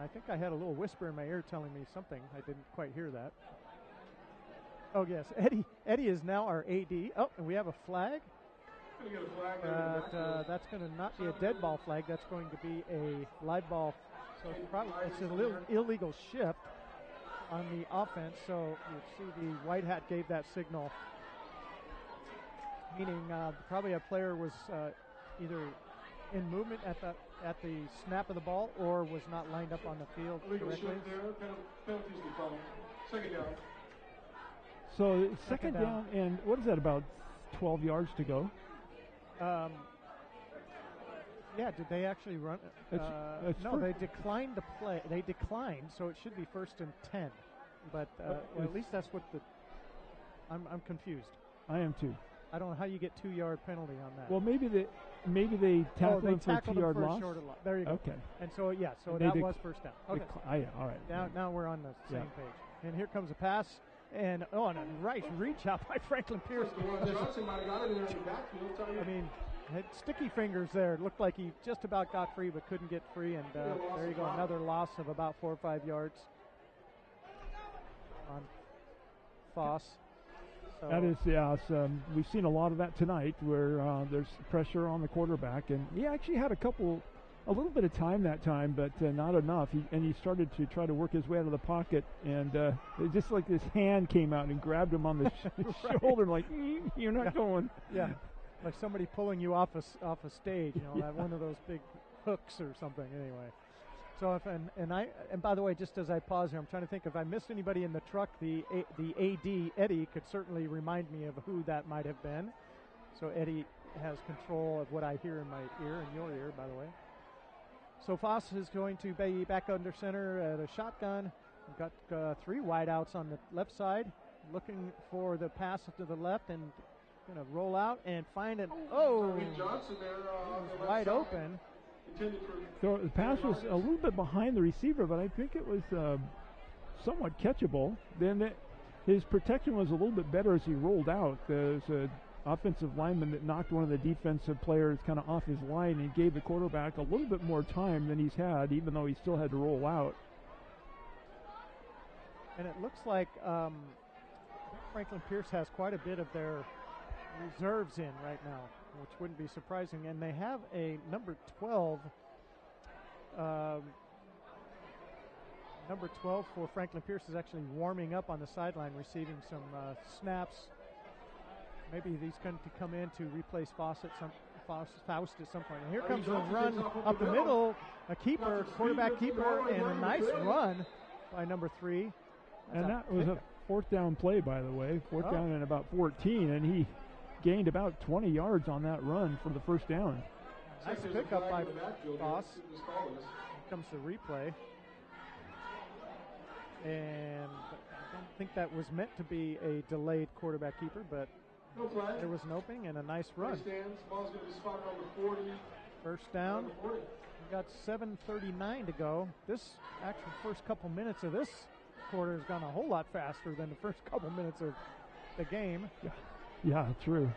I think I had a little whisper in my ear telling me something. I didn't quite hear that. Oh, yes. Eddie is now our AD. Oh, and we have a flag. That's going to not be a dead ball flag. That's going to be a live ball. So it's a little illegal shift on the offense. So you see the white hat gave that signal, meaning probably a player was either in movement at the snap of the ball or was not lined up on the field correctly. Second down. So second down, and what is that, about 12 yards to go? Yeah, did they actually run? No, they declined the play. They declined, so it should be 1st and 10. But well, at least that's what I'm confused. I am too. I don't know how you get 2-yard penalty on that. Well, maybe they tackled him for a 2-yard loss. There you go. Okay. And so that was first down. Okay. All right. Now we're on the same page. And here comes a pass. And a nice reach out by Franklin Pierce. I mean, had sticky fingers there. It looked like he just about got free but couldn't get free. And there you go, another loss of about 4 or 5 yards on Foss. So that is, we've seen a lot of that tonight where there's pressure on the quarterback. And he actually had a little bit of time that time, but not enough. He started to try to work his way out of the pocket, and it just like this hand came out and grabbed him on the shoulder, like, you're not going. Yeah, like somebody pulling you off a stage, one of those big hooks or something. Anyway, so and by the way, just as I pause here, I'm trying to think if I missed anybody in the truck. The AD Eddie could certainly remind me of who that might have been. So Eddie has control of what I hear in my ear and your ear, by the way. So Foss is going to be back under center at a shotgun. We've got 3 wideouts on the left side, looking for the pass to the left, and going to roll out and find it. Oh, Johnson there, it was wide open. So the pass was a little bit behind the receiver, but I think it was somewhat catchable. Then his protection was a little bit better as he rolled out. There's an offensive lineman that knocked one of the defensive players kind of off his line and gave the quarterback a little bit more time than he's had, even though he still had to roll out. And it looks like Franklin Pierce has quite a bit of their reserves in right now, which wouldn't be surprising. And they have a number 12. Number 12 for Franklin Pierce is actually warming up on the sideline, receiving some snaps. Maybe he's going to come in to replace Foss at some point. And here comes a run up the middle, a keeper, quarterback keeper, and a nice run by number 3. And that was a fourth down play, by the way. Fourth down and about 14, and he gained about 20 yards on that run for the first down. Nice pickup by Foss. Here comes the replay. And I don't think that was meant to be a delayed quarterback keeper, but there was an opening and a nice run. First down. We've got 7:39 to go. This actual first couple minutes of this quarter has gone a whole lot faster than the first couple minutes of the game. Yeah, true.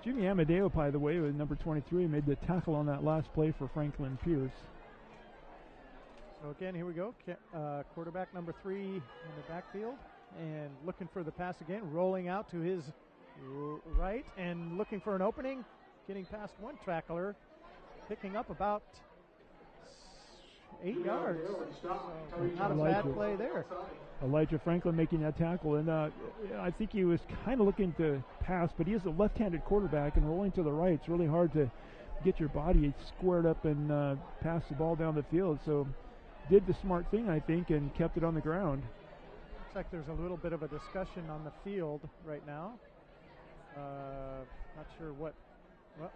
Jimmy Amadeo, by the way, with number 23, made the tackle on that last play for Franklin Pierce. So again, here we go. Quarterback number 3 in the backfield and looking for the pass again, rolling out to his right and looking for an opening, getting past one tackler, picking up about 8 yards. So not a bad play there. Elijah Franklin making that tackle, and I think he was kind of looking to pass, but he is a left-handed quarterback, and rolling to the right, it's really hard to get your body squared up and pass the ball down the field. So did the smart thing, I think, and kept it on the ground. Looks like there's a little bit of a discussion on the field right now. Not sure what. Well,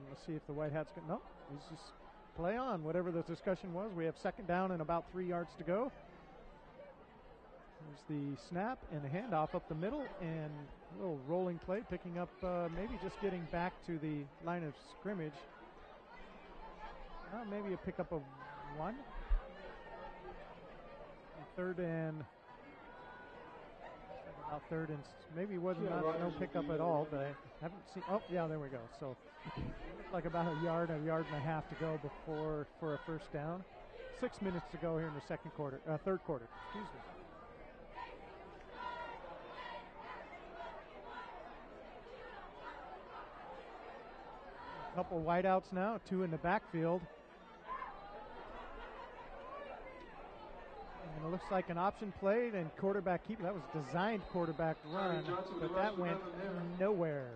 let's see if the White Hats can. No, he's just play on. Whatever the discussion was, we have second down and about 3 yards to go. There's the snap and the handoff up the middle, and a little rolling play, picking up, maybe just getting back to the line of scrimmage. Maybe a pickup of 1. Third and maybe wasn't no pickup at all, but I haven't seen. Oh, yeah, there we go. So like about a yard and a half to go before for a first down. 6 minutes to go here in the third quarter. Excuse me. A couple wideouts now, 2 in the backfield. And it looks like an option played and quarterback keeper. That was designed quarterback run, but that went nowhere.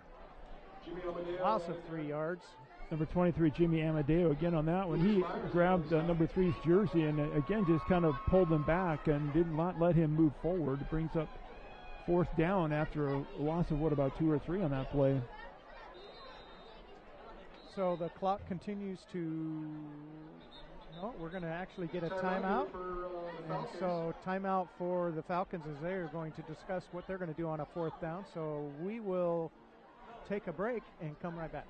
Loss of 3 yards. Number 23, Jimmy Amadeo, again on that one. He grabbed number 3's jersey and again just kind of pulled him back and did not let him move forward. It brings up fourth down after a loss of, about 2 or 3 on that play. So the clock continues to... No, we're going to actually get a timeout. And so timeout for the Falcons as they're going to discuss what they're going to do on a fourth down. So we will take a break and come right back.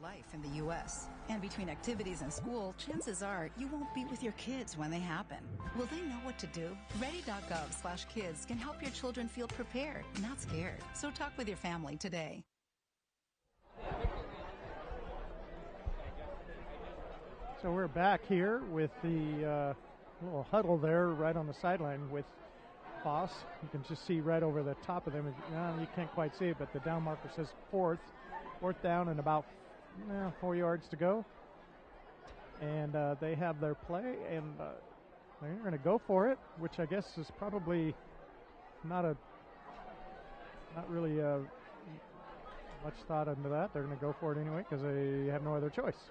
Life in the U.S. And between activities and school, chances are you won't be with your kids when they happen. Will they know what to do? Ready.gov/kids can help your children feel prepared, not scared. So talk with your family today. So we're back here with the little huddle there right on the sideline with Foss. You can just see right over the top of them. You can't quite see it, but the down marker says fourth down and about 4 yards to go. And they have their play, and they're going to go for it, which I guess is probably not really much thought into that. They're going to go for it anyway because they have no other choice.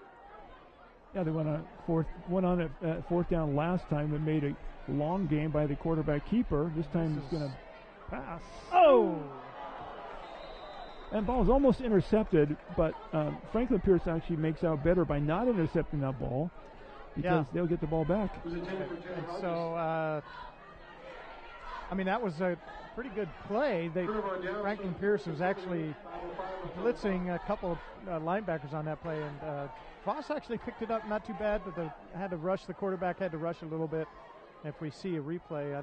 Yeah, they went on a fourth down last time and made a long game by the quarterback keeper. This time he's going to pass. Oh! And ball is almost intercepted, but Franklin Pierce actually makes out better by not intercepting that ball because they'll get the ball back. So, that was a pretty good play. Franklin Pierce was actually blitzing a couple of linebackers on that play, and Foss actually picked it up not too bad, but they had to rush. The quarterback had to rush a little bit. If we see a replay,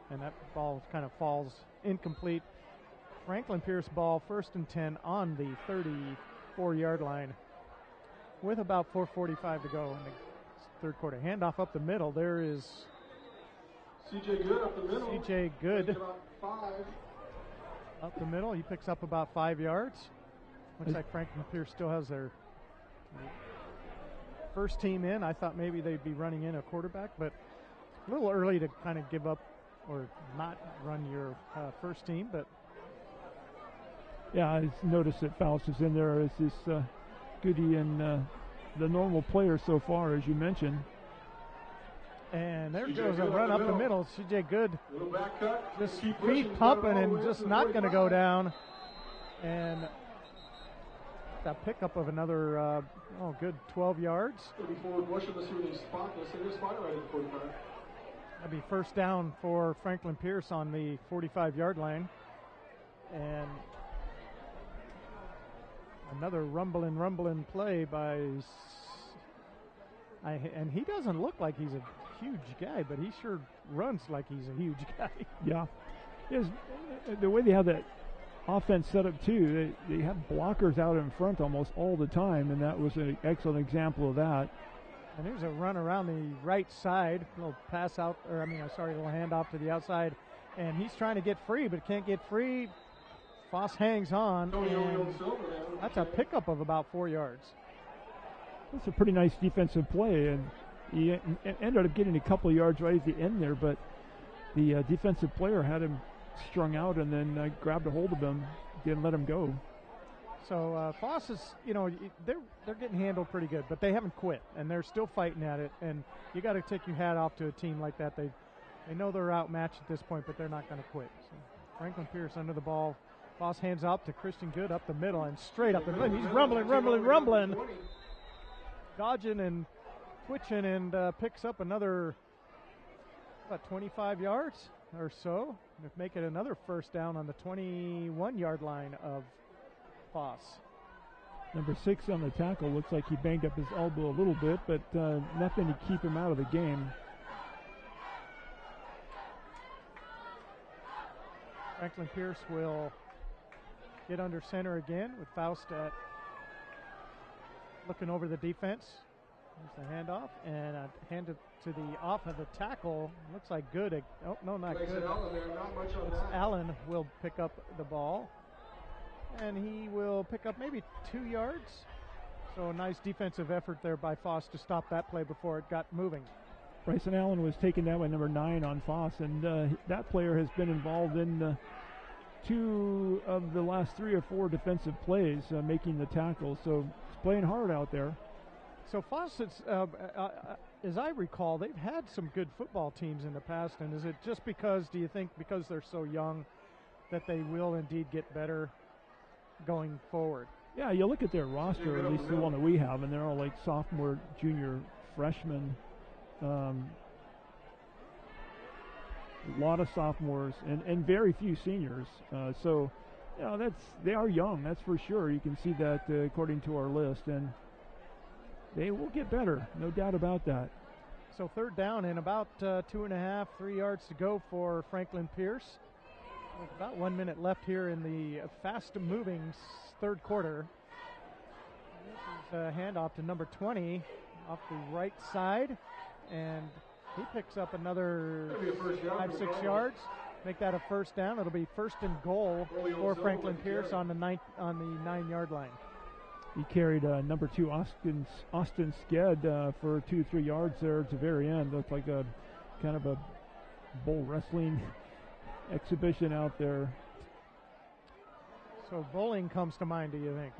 and that ball kind of falls incomplete. Franklin Pierce ball, 1st and 10 on the 34-yard line with about 4:45 to go in the third quarter. Handoff up the middle. There is CJ Good up the middle. CJ Good up the middle. He picks up about 5 yards. Looks like Franklin Pierce still has their first team in. I thought maybe they'd be running in a quarterback, but a little early to kind of give up or not run your first team, but yeah, I noticed that Foss is in there as this Goody and the normal player so far, as you mentioned. And there goes a run up the middle. CJ Good just feet pumping and just not going to go down. And a pickup of another, good 12 yards. That'd be first down for Franklin Pierce on the 45-yard line. And another rumbling play by, and he doesn't look like he's a huge guy, but he sure runs like he's a huge guy. Yeah. The way they have that offense set up, too, they have blockers out in front almost all the time, and that was an excellent example of that. And there's a run around the right side, a little pass out, a little handoff to the outside, and he's trying to get free, but can't get free. Foss hangs on, and that's a pickup of about 4 yards. That's a pretty nice defensive play, and he ended up getting a couple of yards right at the end there, but the defensive player had him strung out and then grabbed a hold of him, didn't let him go. So Foss is, they're getting handled pretty good, but they haven't quit, and they're still fighting at it, and you got to take your hat off to a team like that. They know they're outmatched at this point, but they're not going to quit. So Franklin Pierce under the ball. Foss hands up to Christian Good up the middle and straight up the middle. He's rumbling. Dodging and twitching and picks up another, 25 yards or so. Make it another first down on the 21-yard line of Foss. Number 6 on the tackle. Looks like he banged up his elbow a little bit, but nothing to keep him out of the game. Franklin Pierce will get under center again with Faust looking over the defense. There's the handoff and handed to the off of the tackle. Looks like Good. Oh, no, not Good. Allen will pick up the ball. And he will pick up maybe 2 yards. So a nice defensive effort there by Foss to stop that play before it got moving. Bryson Allen was taken down by number 9 on Foss, and that player has been involved in 2 of the last 3 or 4 defensive plays, making the tackle. So he's playing hard out there. So Foss, as I recall, they've had some good football teams in the past, and is it just do you think because they're so young that they will indeed get better going forward? Yeah, you look at their roster, at least the one that we have, and they're all like sophomore, junior, freshmen. A lot of sophomores and very few seniors. So, they are young, that's for sure. You can see that according to our list, and they will get better, no doubt about that. So third down and about 2.5, 3 yards to go for Franklin Pierce. With about 1 minute left here in the fast-moving third quarter. This is a handoff to number 20 off the right side, and he picks up another 5-6 yards. Make that a first down. It'll be first and goal for Franklin Pierce on the 9-yard line. He carried number 2 Austin Sked for 2-3 yards there at the very end. Looked like a kind of a bull wrestling exhibition out there. So bowling comes to mind, do you think?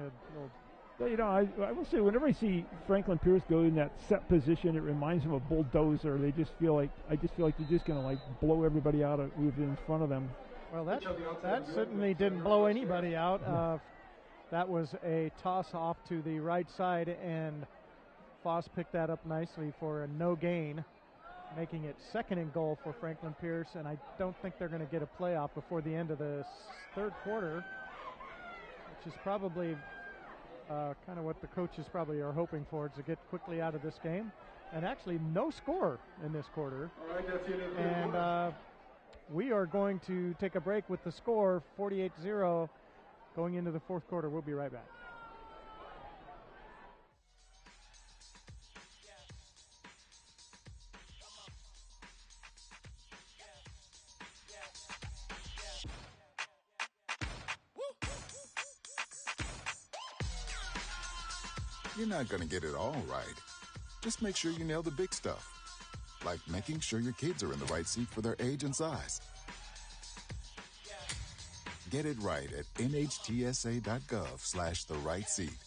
You know, I will say, whenever I see Franklin Pierce go in that set position, it reminds me of a bulldozer. I just feel like they're just going to like blow everybody out who's in front of them. Well, that certainly didn't blow anybody out. That was a toss off to the right side, and Foss picked that up nicely for a no gain, making it 2nd and goal for Franklin Pierce, and I don't think they're going to get a playoff before the end of the 3rd quarter, which is probably kind of what the coaches probably are hoping for, is to get quickly out of this game. And actually no score in this quarter. And we are going to take a break with the score 48-0 going into the 4th quarter. We'll be right back. You're not going to get it all right. Just make sure you nail the big stuff, like making sure your kids are in the right seat for their age and size. Get it right at nhtsa.gov/the-right-seat.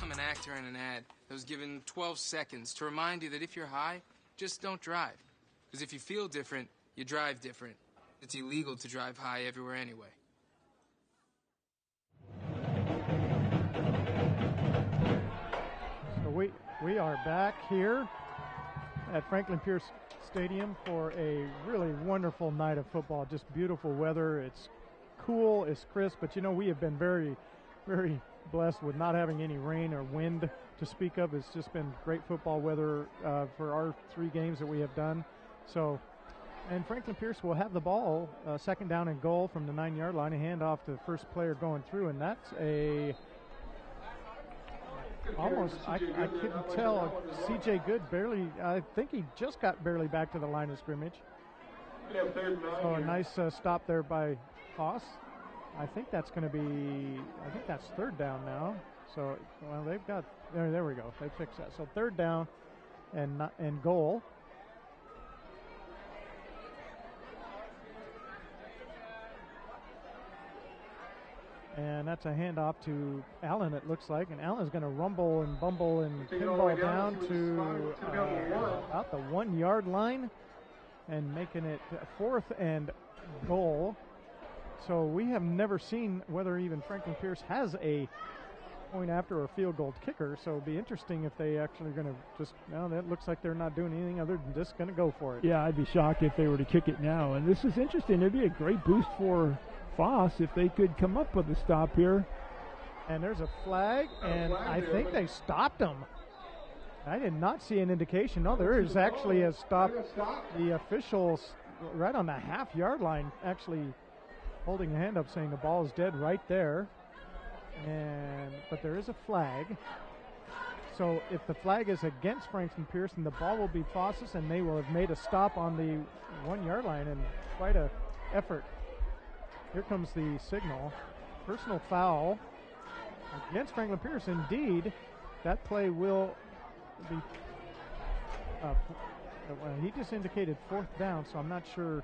I'm an actor in an ad that was given 12 seconds to remind you that if you're high, just don't drive. Because if you feel different, you drive different. It's illegal to drive high everywhere anyway. We are back here at Franklin Pierce Stadium for a really wonderful night of football. Just beautiful weather. It's cool, it's crisp, but you know, we have been very, very blessed with not having any rain or wind to speak of. It's just been great football weather for our 3 games that we have done. So, and Franklin Pierce will have the ball, 2nd down and goal from the 9-yard line, and hand off to the first player going through, and that's a almost, I couldn't tell. C.J. Good barely, I think he just got barely back to the line of scrimmage. So a nice stop there by Foss. I think that's going to be, I think that's 3rd down now. So, well, they've got, there we go. They fixed that. So 3rd down and goal. And that's a handoff to Allen, it looks like. And Allen's going to rumble and bumble and pinball down to about the 1-yard line and making it 4th and goal. So we have never seen whether even Franklin Pierce has a point after or field goal kicker. So it'll be interesting if they actually are going to just, no, that looks like they're not doing anything other than just going to go for it. Yeah, I'd be shocked if they were to kick it now. And this is interesting. It'd be a great boost for Foss if they could come up with a stop here. And there's a flag, and I think they stopped him. I did not see an indication. No, there is actually a stop. The officials right on the half-yard line actually holding a hand up saying the ball is dead right there. But there is a flag. So if the flag is against Franklin Pierce, then the ball will be Foss's, and they will have made a stop on the 1-yard line, and quite a effort. Here comes the signal. Personal foul against Franklin Pierce. Indeed, that play will be, he just indicated 4th down, so I'm not sure.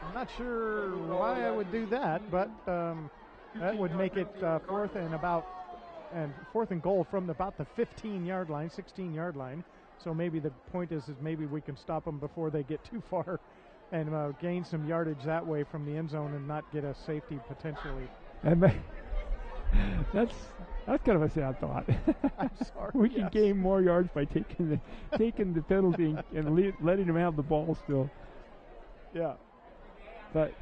I'm not sure why I would do that, but that would make it 4th and goal from about the 15-yard line, 16-yard line. So maybe the point is maybe we can stop them before they get too far and gain some yardage that way from the end zone and not get a safety potentially. That's kind of a sad thought. I'm sorry. We can gain more yards by taking the penalty and letting them have the ball still. Yeah. But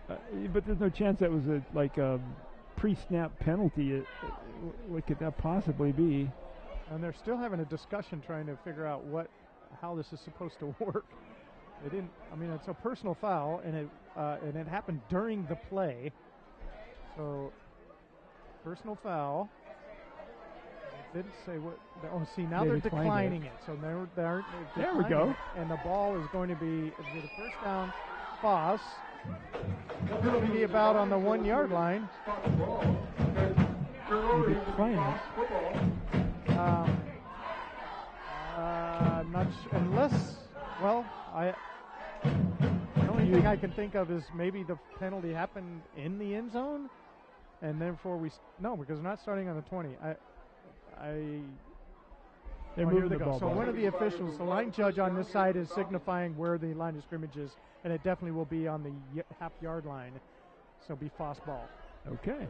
there's no chance that was a pre-snap penalty. What could that possibly be? And they're still having a discussion trying to figure out how this is supposed to work. They didn't. I mean, it's a personal foul, and it happened during the play. So, personal foul. It didn't say what. Oh, see, now they're declining it. So they're there we go. And the ball is going to be the first down. Foss. It's going to be about on the 1-yard line. I'm not sure, unless Well, the only thing I can think of is maybe the penalty happened in the end zone, and therefore no, because we're not starting on the 20. They're moving the ball So back. one of the officials, the line judge on this side, is signifying where the line of scrimmage is, and it definitely will be on the half-yard line. So it'll be Foss ball. Okay.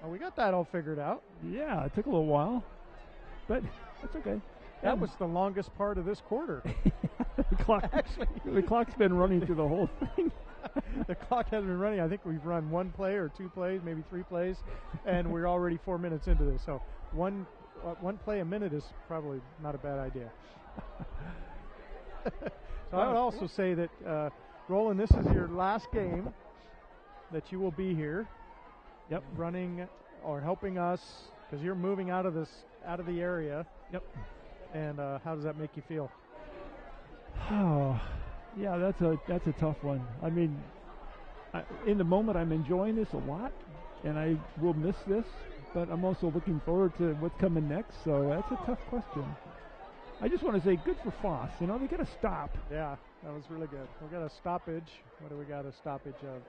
Well, we got that all figured out. Yeah, it took a little while, but that's okay. That was the longest part of this quarter. The clock's been running through the whole thing. The clock has been running. I think we've run one play or two plays, maybe three plays, and we're already 4 minutes into this. So one play a minute is probably not a bad idea. So I would also say that, Roland, this is your last game that you will be here. Yep. Running or helping us, because you're moving out of the area. Yep. And how does that make you feel? Oh, yeah, that's a tough one. I mean, in the moment, I'm enjoying this a lot, and I will miss this, but I'm also looking forward to what's coming next. So that's a tough question. I just want to say, good for Foss. You know, they got to stop. Yeah, that was really good. We got a stoppage. What do we got a stoppage of?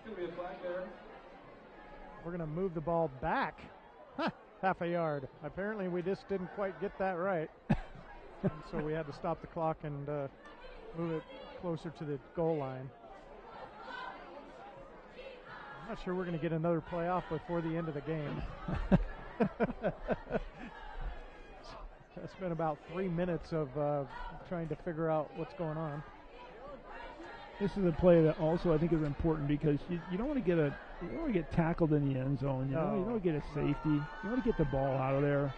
Gonna be a flag there. We're going to move the ball back. Half a yard. Apparently, we just didn't quite get that right. And so we had to stop the clock and move it closer to the goal line. I'm not sure we're going to get another playoff before the end of the game. It's been about 3 minutes of trying to figure out what's going on. This is a play that also I think is important because you don't want to get tackled in the end zone. You don't want to get a safety. You want to get the ball out of there.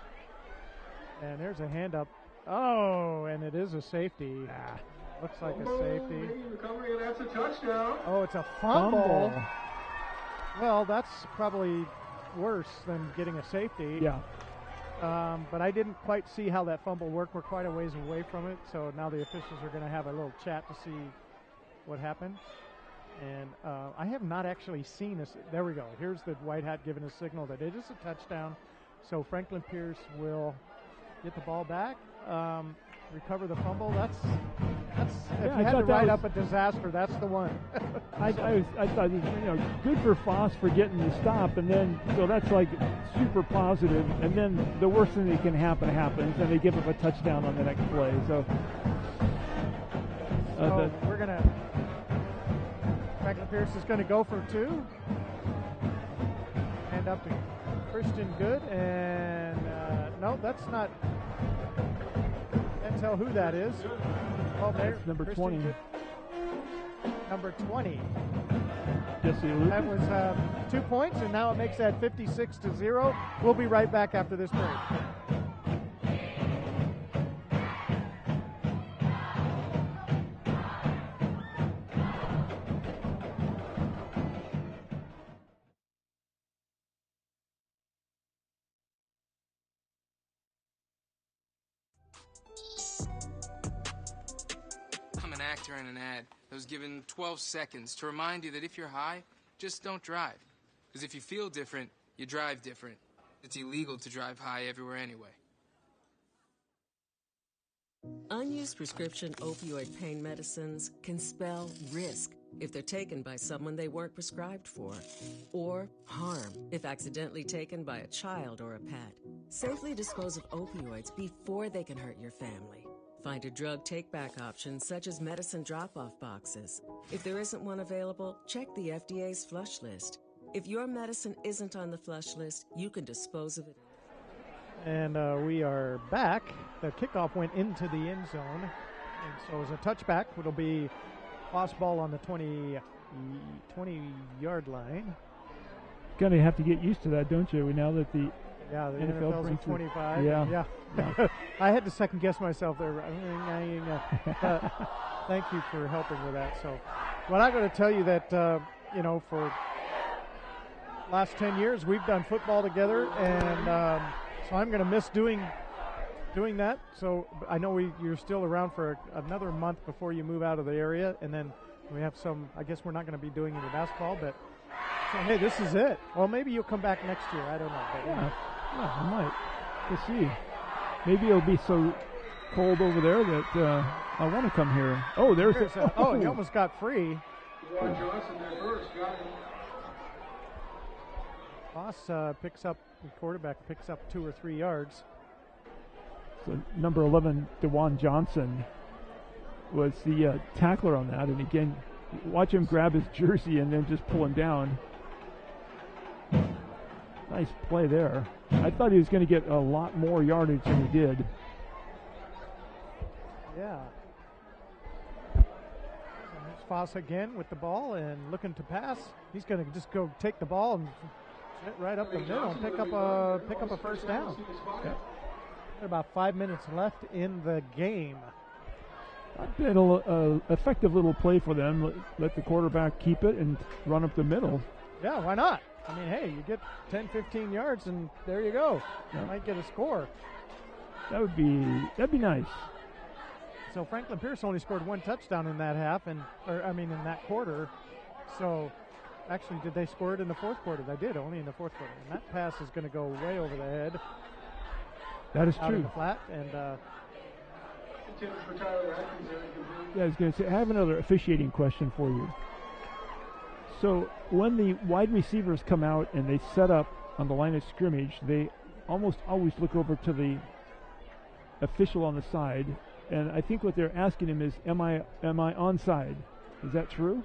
And there's a hand up. Oh, and it is a safety. Looks like a safety. Recovery, and that's a touchdown. Oh, it's a fumble. Well, that's probably worse than getting a safety. Yeah. But I didn't quite see how that fumble worked. We're quite a ways away from it, so now the officials are going to have a little chat to see what happened. And I have not actually seen this. There we go. Here's the white hat giving a signal that it is a touchdown. So Franklin Pierce will get the ball back, recover the fumble. That's if you had to write up a disaster, that's the one. I thought, good for Foss for getting the stop, and then so that's like super positive. And then the worst thing that can happen happens, and they give up a touchdown on the next play. So we're gonna. Franklin Pierce is going to go for two. Hand up to Christian Good, and no, that's not. Can't tell who that is. Oh, that's number Christian 20. Good. Number 20. Jesse That was 2 points, and now it makes that 56-0. We'll be right back after this break. I'm an actor in an ad that was given 12 seconds to remind you that if you're high, just don't drive. Because if you feel different, you drive different. It's illegal to drive high everywhere anyway. Unused prescription opioid pain medicines can spell risk if they're taken by someone they weren't prescribed for, or harm if accidentally taken by a child or a pet. Safely dispose of opioids before they can hurt your family. Find a drug take-back option such as medicine drop-off boxes. If there isn't one available, check the FDA's flush list. If your medicine isn't on the flush list, you can dispose of it. And we are back. The kickoff went into the end zone. And so as a touchback, it'll be Foss ball on the 20-yard line. Going to have to get used to that, don't you? Now that the NFL's at 25. Yeah. I had to second guess myself there. But thank you for helping with that. So, well, I'm going to tell you that, for last 10 years, we've done football together, and so I'm going to miss doing that. So I know you're still around for another month before you move out of the area, and then we have some. I guess we're not going to be doing any basketball, but so, hey, this is it. Well, maybe you'll come back next year. I don't know. But, I might. We'll see. Maybe it'll be so cold over there that I want to come here. Oh, there's oh, he almost got free. Ron Johnson there first, got him. Foss picks up, the quarterback picks up 2 or 3 yards. So number 11, DeJuan Johnson, was the tackler on that. And again, watch him grab his jersey and then just pull him down. Nice play there. I thought he was going to get a lot more yardage than he did. Yeah. There's Foss again with the ball and looking to pass. He's going to just go take the ball and get right up the middle and pick up a first down. Yeah. About 5 minutes left in the game. I've been an effective little play for them. Let the quarterback keep it and run up the middle. Yeah, why not? I mean, hey, you get 10, 15 yards, and there you go. Yeah. You might get a score. That'd be nice. So Franklin Pierce only scored 1 touchdown in that half, in that quarter. So, actually, did they score it in the fourth quarter? They did, only in the fourth quarter. And that pass is going to go way over the head. That is out true. In the flat, and yeah, I was going to say, I have another officiating question for you. So when the wide receivers come out and they set up on the line of scrimmage, they almost always look over to the official on the side, and I think what they're asking him is, am I onside? Is that true?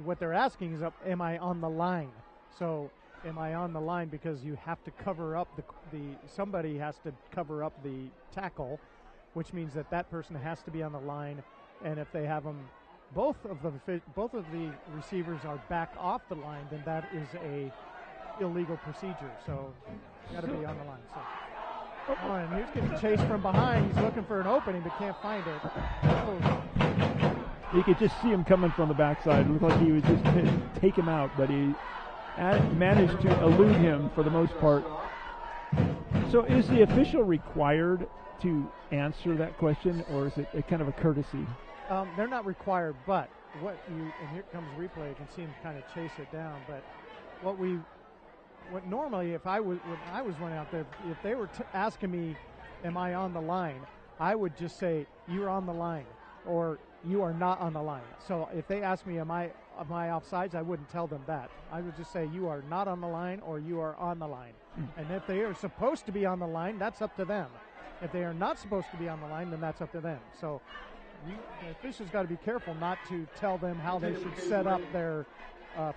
What they're asking is, am I on the line? So, am I on the line, because you have to cover up somebody has to cover up the tackle, which means that person has to be on the line, and if they have them, both of the receivers are back off the line, then that is a illegal procedure. So, you got to be on the line. So. Oh, and he's getting chased from behind. He's looking for an opening but can't find it. Oh. You could just see him coming from the backside. It looked like he was just going to take him out, but he managed to elude him for the most part. So is the official required to answer that question, or is it a kind of a courtesy? They're not required, but and here comes replay. You can see him kind of chase it down. But what normally, when I was running out there, if they were asking me, am I on the line, I would just say, you're on the line, or you are not on the line. So if they ask me, am I offsides, I wouldn't tell them that. I would just say, you are not on the line, or you are on the line. And if they are supposed to be on the line, that's up to them. If they are not supposed to be on the line, then that's up to them. So the officials got to be careful not to tell them how they should set up their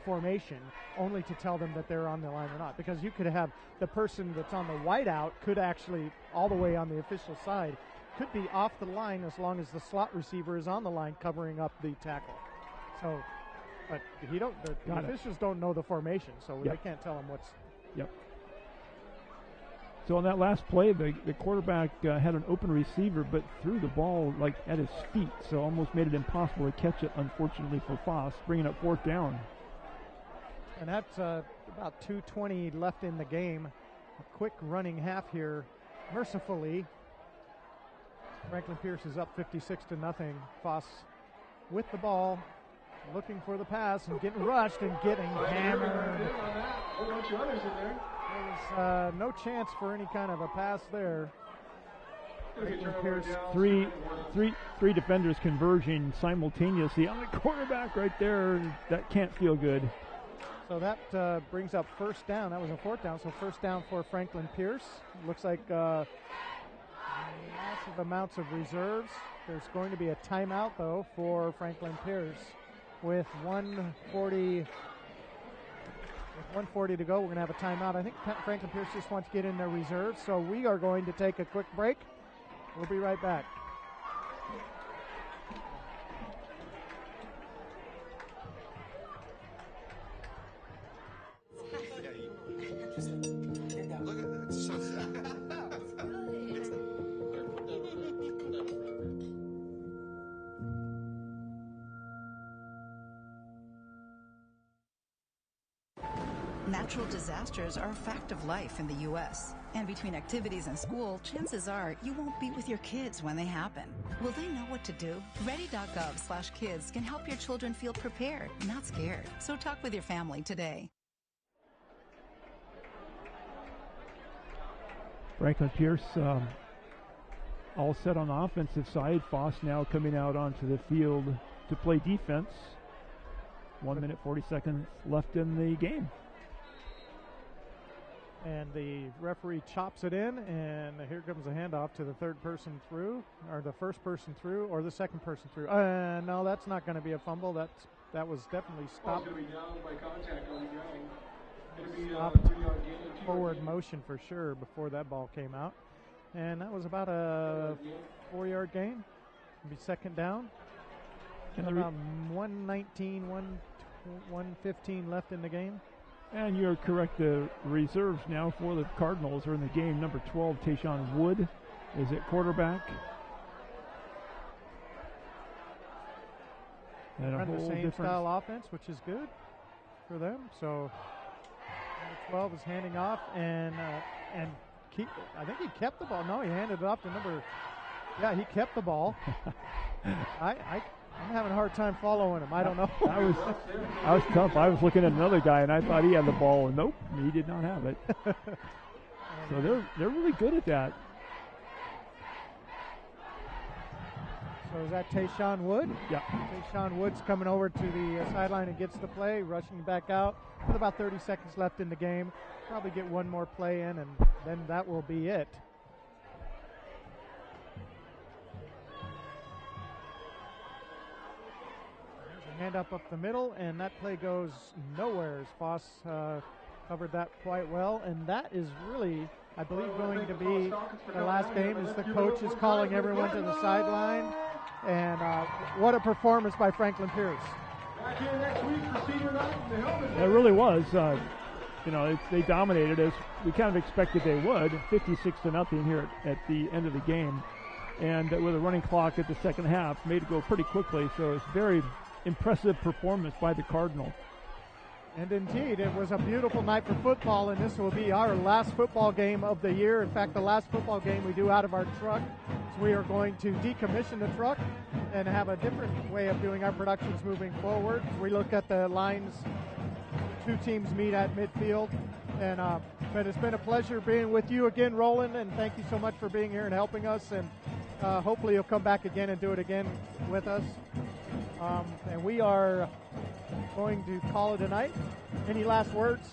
formation, only to tell them that they're on the line or not. Because you could have the person that's on the whiteout could actually, all the way on the official side, could be off the line as long as the slot receiver is on the line covering up the tackle. So, but the officials don't know the formation, so they can't tell them what's. Yep. So on that last play, the quarterback had an open receiver, but threw the ball like at his feet, so almost made it impossible to catch it, unfortunately for Foss, bringing up 4th down. And that's about 2:20 left in the game. A quick running half here, mercifully. Franklin Pierce is up 56-0. Foss with the ball, looking for the pass and getting rushed and getting hammered. A bunch of others in there. There's no chance for any kind of a pass there. Pierce, three defenders converging simultaneously on the quarterback right there. That can't feel good. So that brings up 1st down. That was a 4th down, so 1st down for Franklin Pierce. Looks like massive amounts of reserves. There's going to be a timeout, though, for Franklin Pierce. With 1:40 to go, we're going to have a timeout. I think Franklin Pierce just wants to get in their reserves, so we are going to take a quick break. We'll be right back. Natural disasters are a fact of life in the U.S. And between activities and school, chances are you won't be with your kids when they happen. Will they know what to do? Ready.gov/kids can help your children feel prepared, not scared. So talk with your family today. Franklin Pierce all set on the offensive side. Foss now coming out onto the field to play defense. 1 minute, 40 seconds left in the game. And the referee chops it in, and here comes a handoff to the third person through, or the first person through, or the second person through. No, that's not going to be a fumble. That was definitely stopped. Ball's going to be down by contact on the ground. It'll be Stopped 3-yard gain. Forward motion for sure before that ball came out. And that was about a 4-yard gain. It'll be second down. And about 1:19, 1:15 left in the game. And you're correct. The reserves now for the Cardinals are in the game. Number 12, Tayshawn Wood, is at quarterback. And Run the same style offense, which is good for them. So number 12 is handing off, and I think he kept the ball. No, he handed it off to number. Yeah, he kept the ball. I'm having a hard time following him. I don't know. I was tough. I was looking at another guy, and I thought he had the ball, and nope, he did not have it. So they're really good at that. So is that Tayshawn Wood? Yeah. Tayshawn Wood's coming over to the sideline and gets the play, rushing back out with about 30 seconds left in the game. Probably get one more play in, and then that will be it. Hand up the middle, and that play goes nowhere as Foss covered that quite well. And that is really, I believe, going to be the last game as the coach is calling everyone to the sideline. And what a performance by Franklin Pierce. Back here next week for senior night in the helmet. It really was. They dominated as we kind of expected they would, 56-0 here at the end of the game. And with a running clock at the second half, made it go pretty quickly. So it's very impressive performance by the Cardinals. And indeed, it was a beautiful night for football, and this will be our last football game of the year. In fact, the last football game we do out of our truck. So we are going to decommission the truck and have a different way of doing our productions moving forward. We look at the lines, two teams meet at midfield. And but it's been a pleasure being with you again, Roland, and thank you so much for being here and helping us. And hopefully you'll come back again and do it again with us. And we are going to call it a night. Any last words?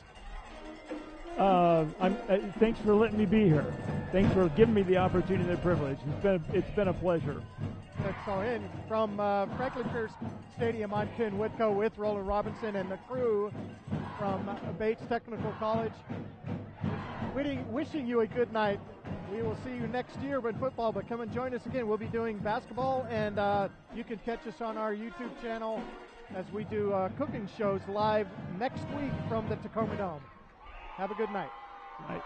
Thanks for letting me be here. Thanks for giving me the opportunity and the privilege. It's been a pleasure. So from Franklin Pierce Stadium, I'm Ken Whitco with Roland Robinson and the crew from Bates Technical College. Wishing you a good night. We will see you next year with football, but come and join us again. We'll be doing basketball, and you can catch us on our YouTube channel as we do cooking shows live next week from the Tacoma Dome. Have a good night. Night.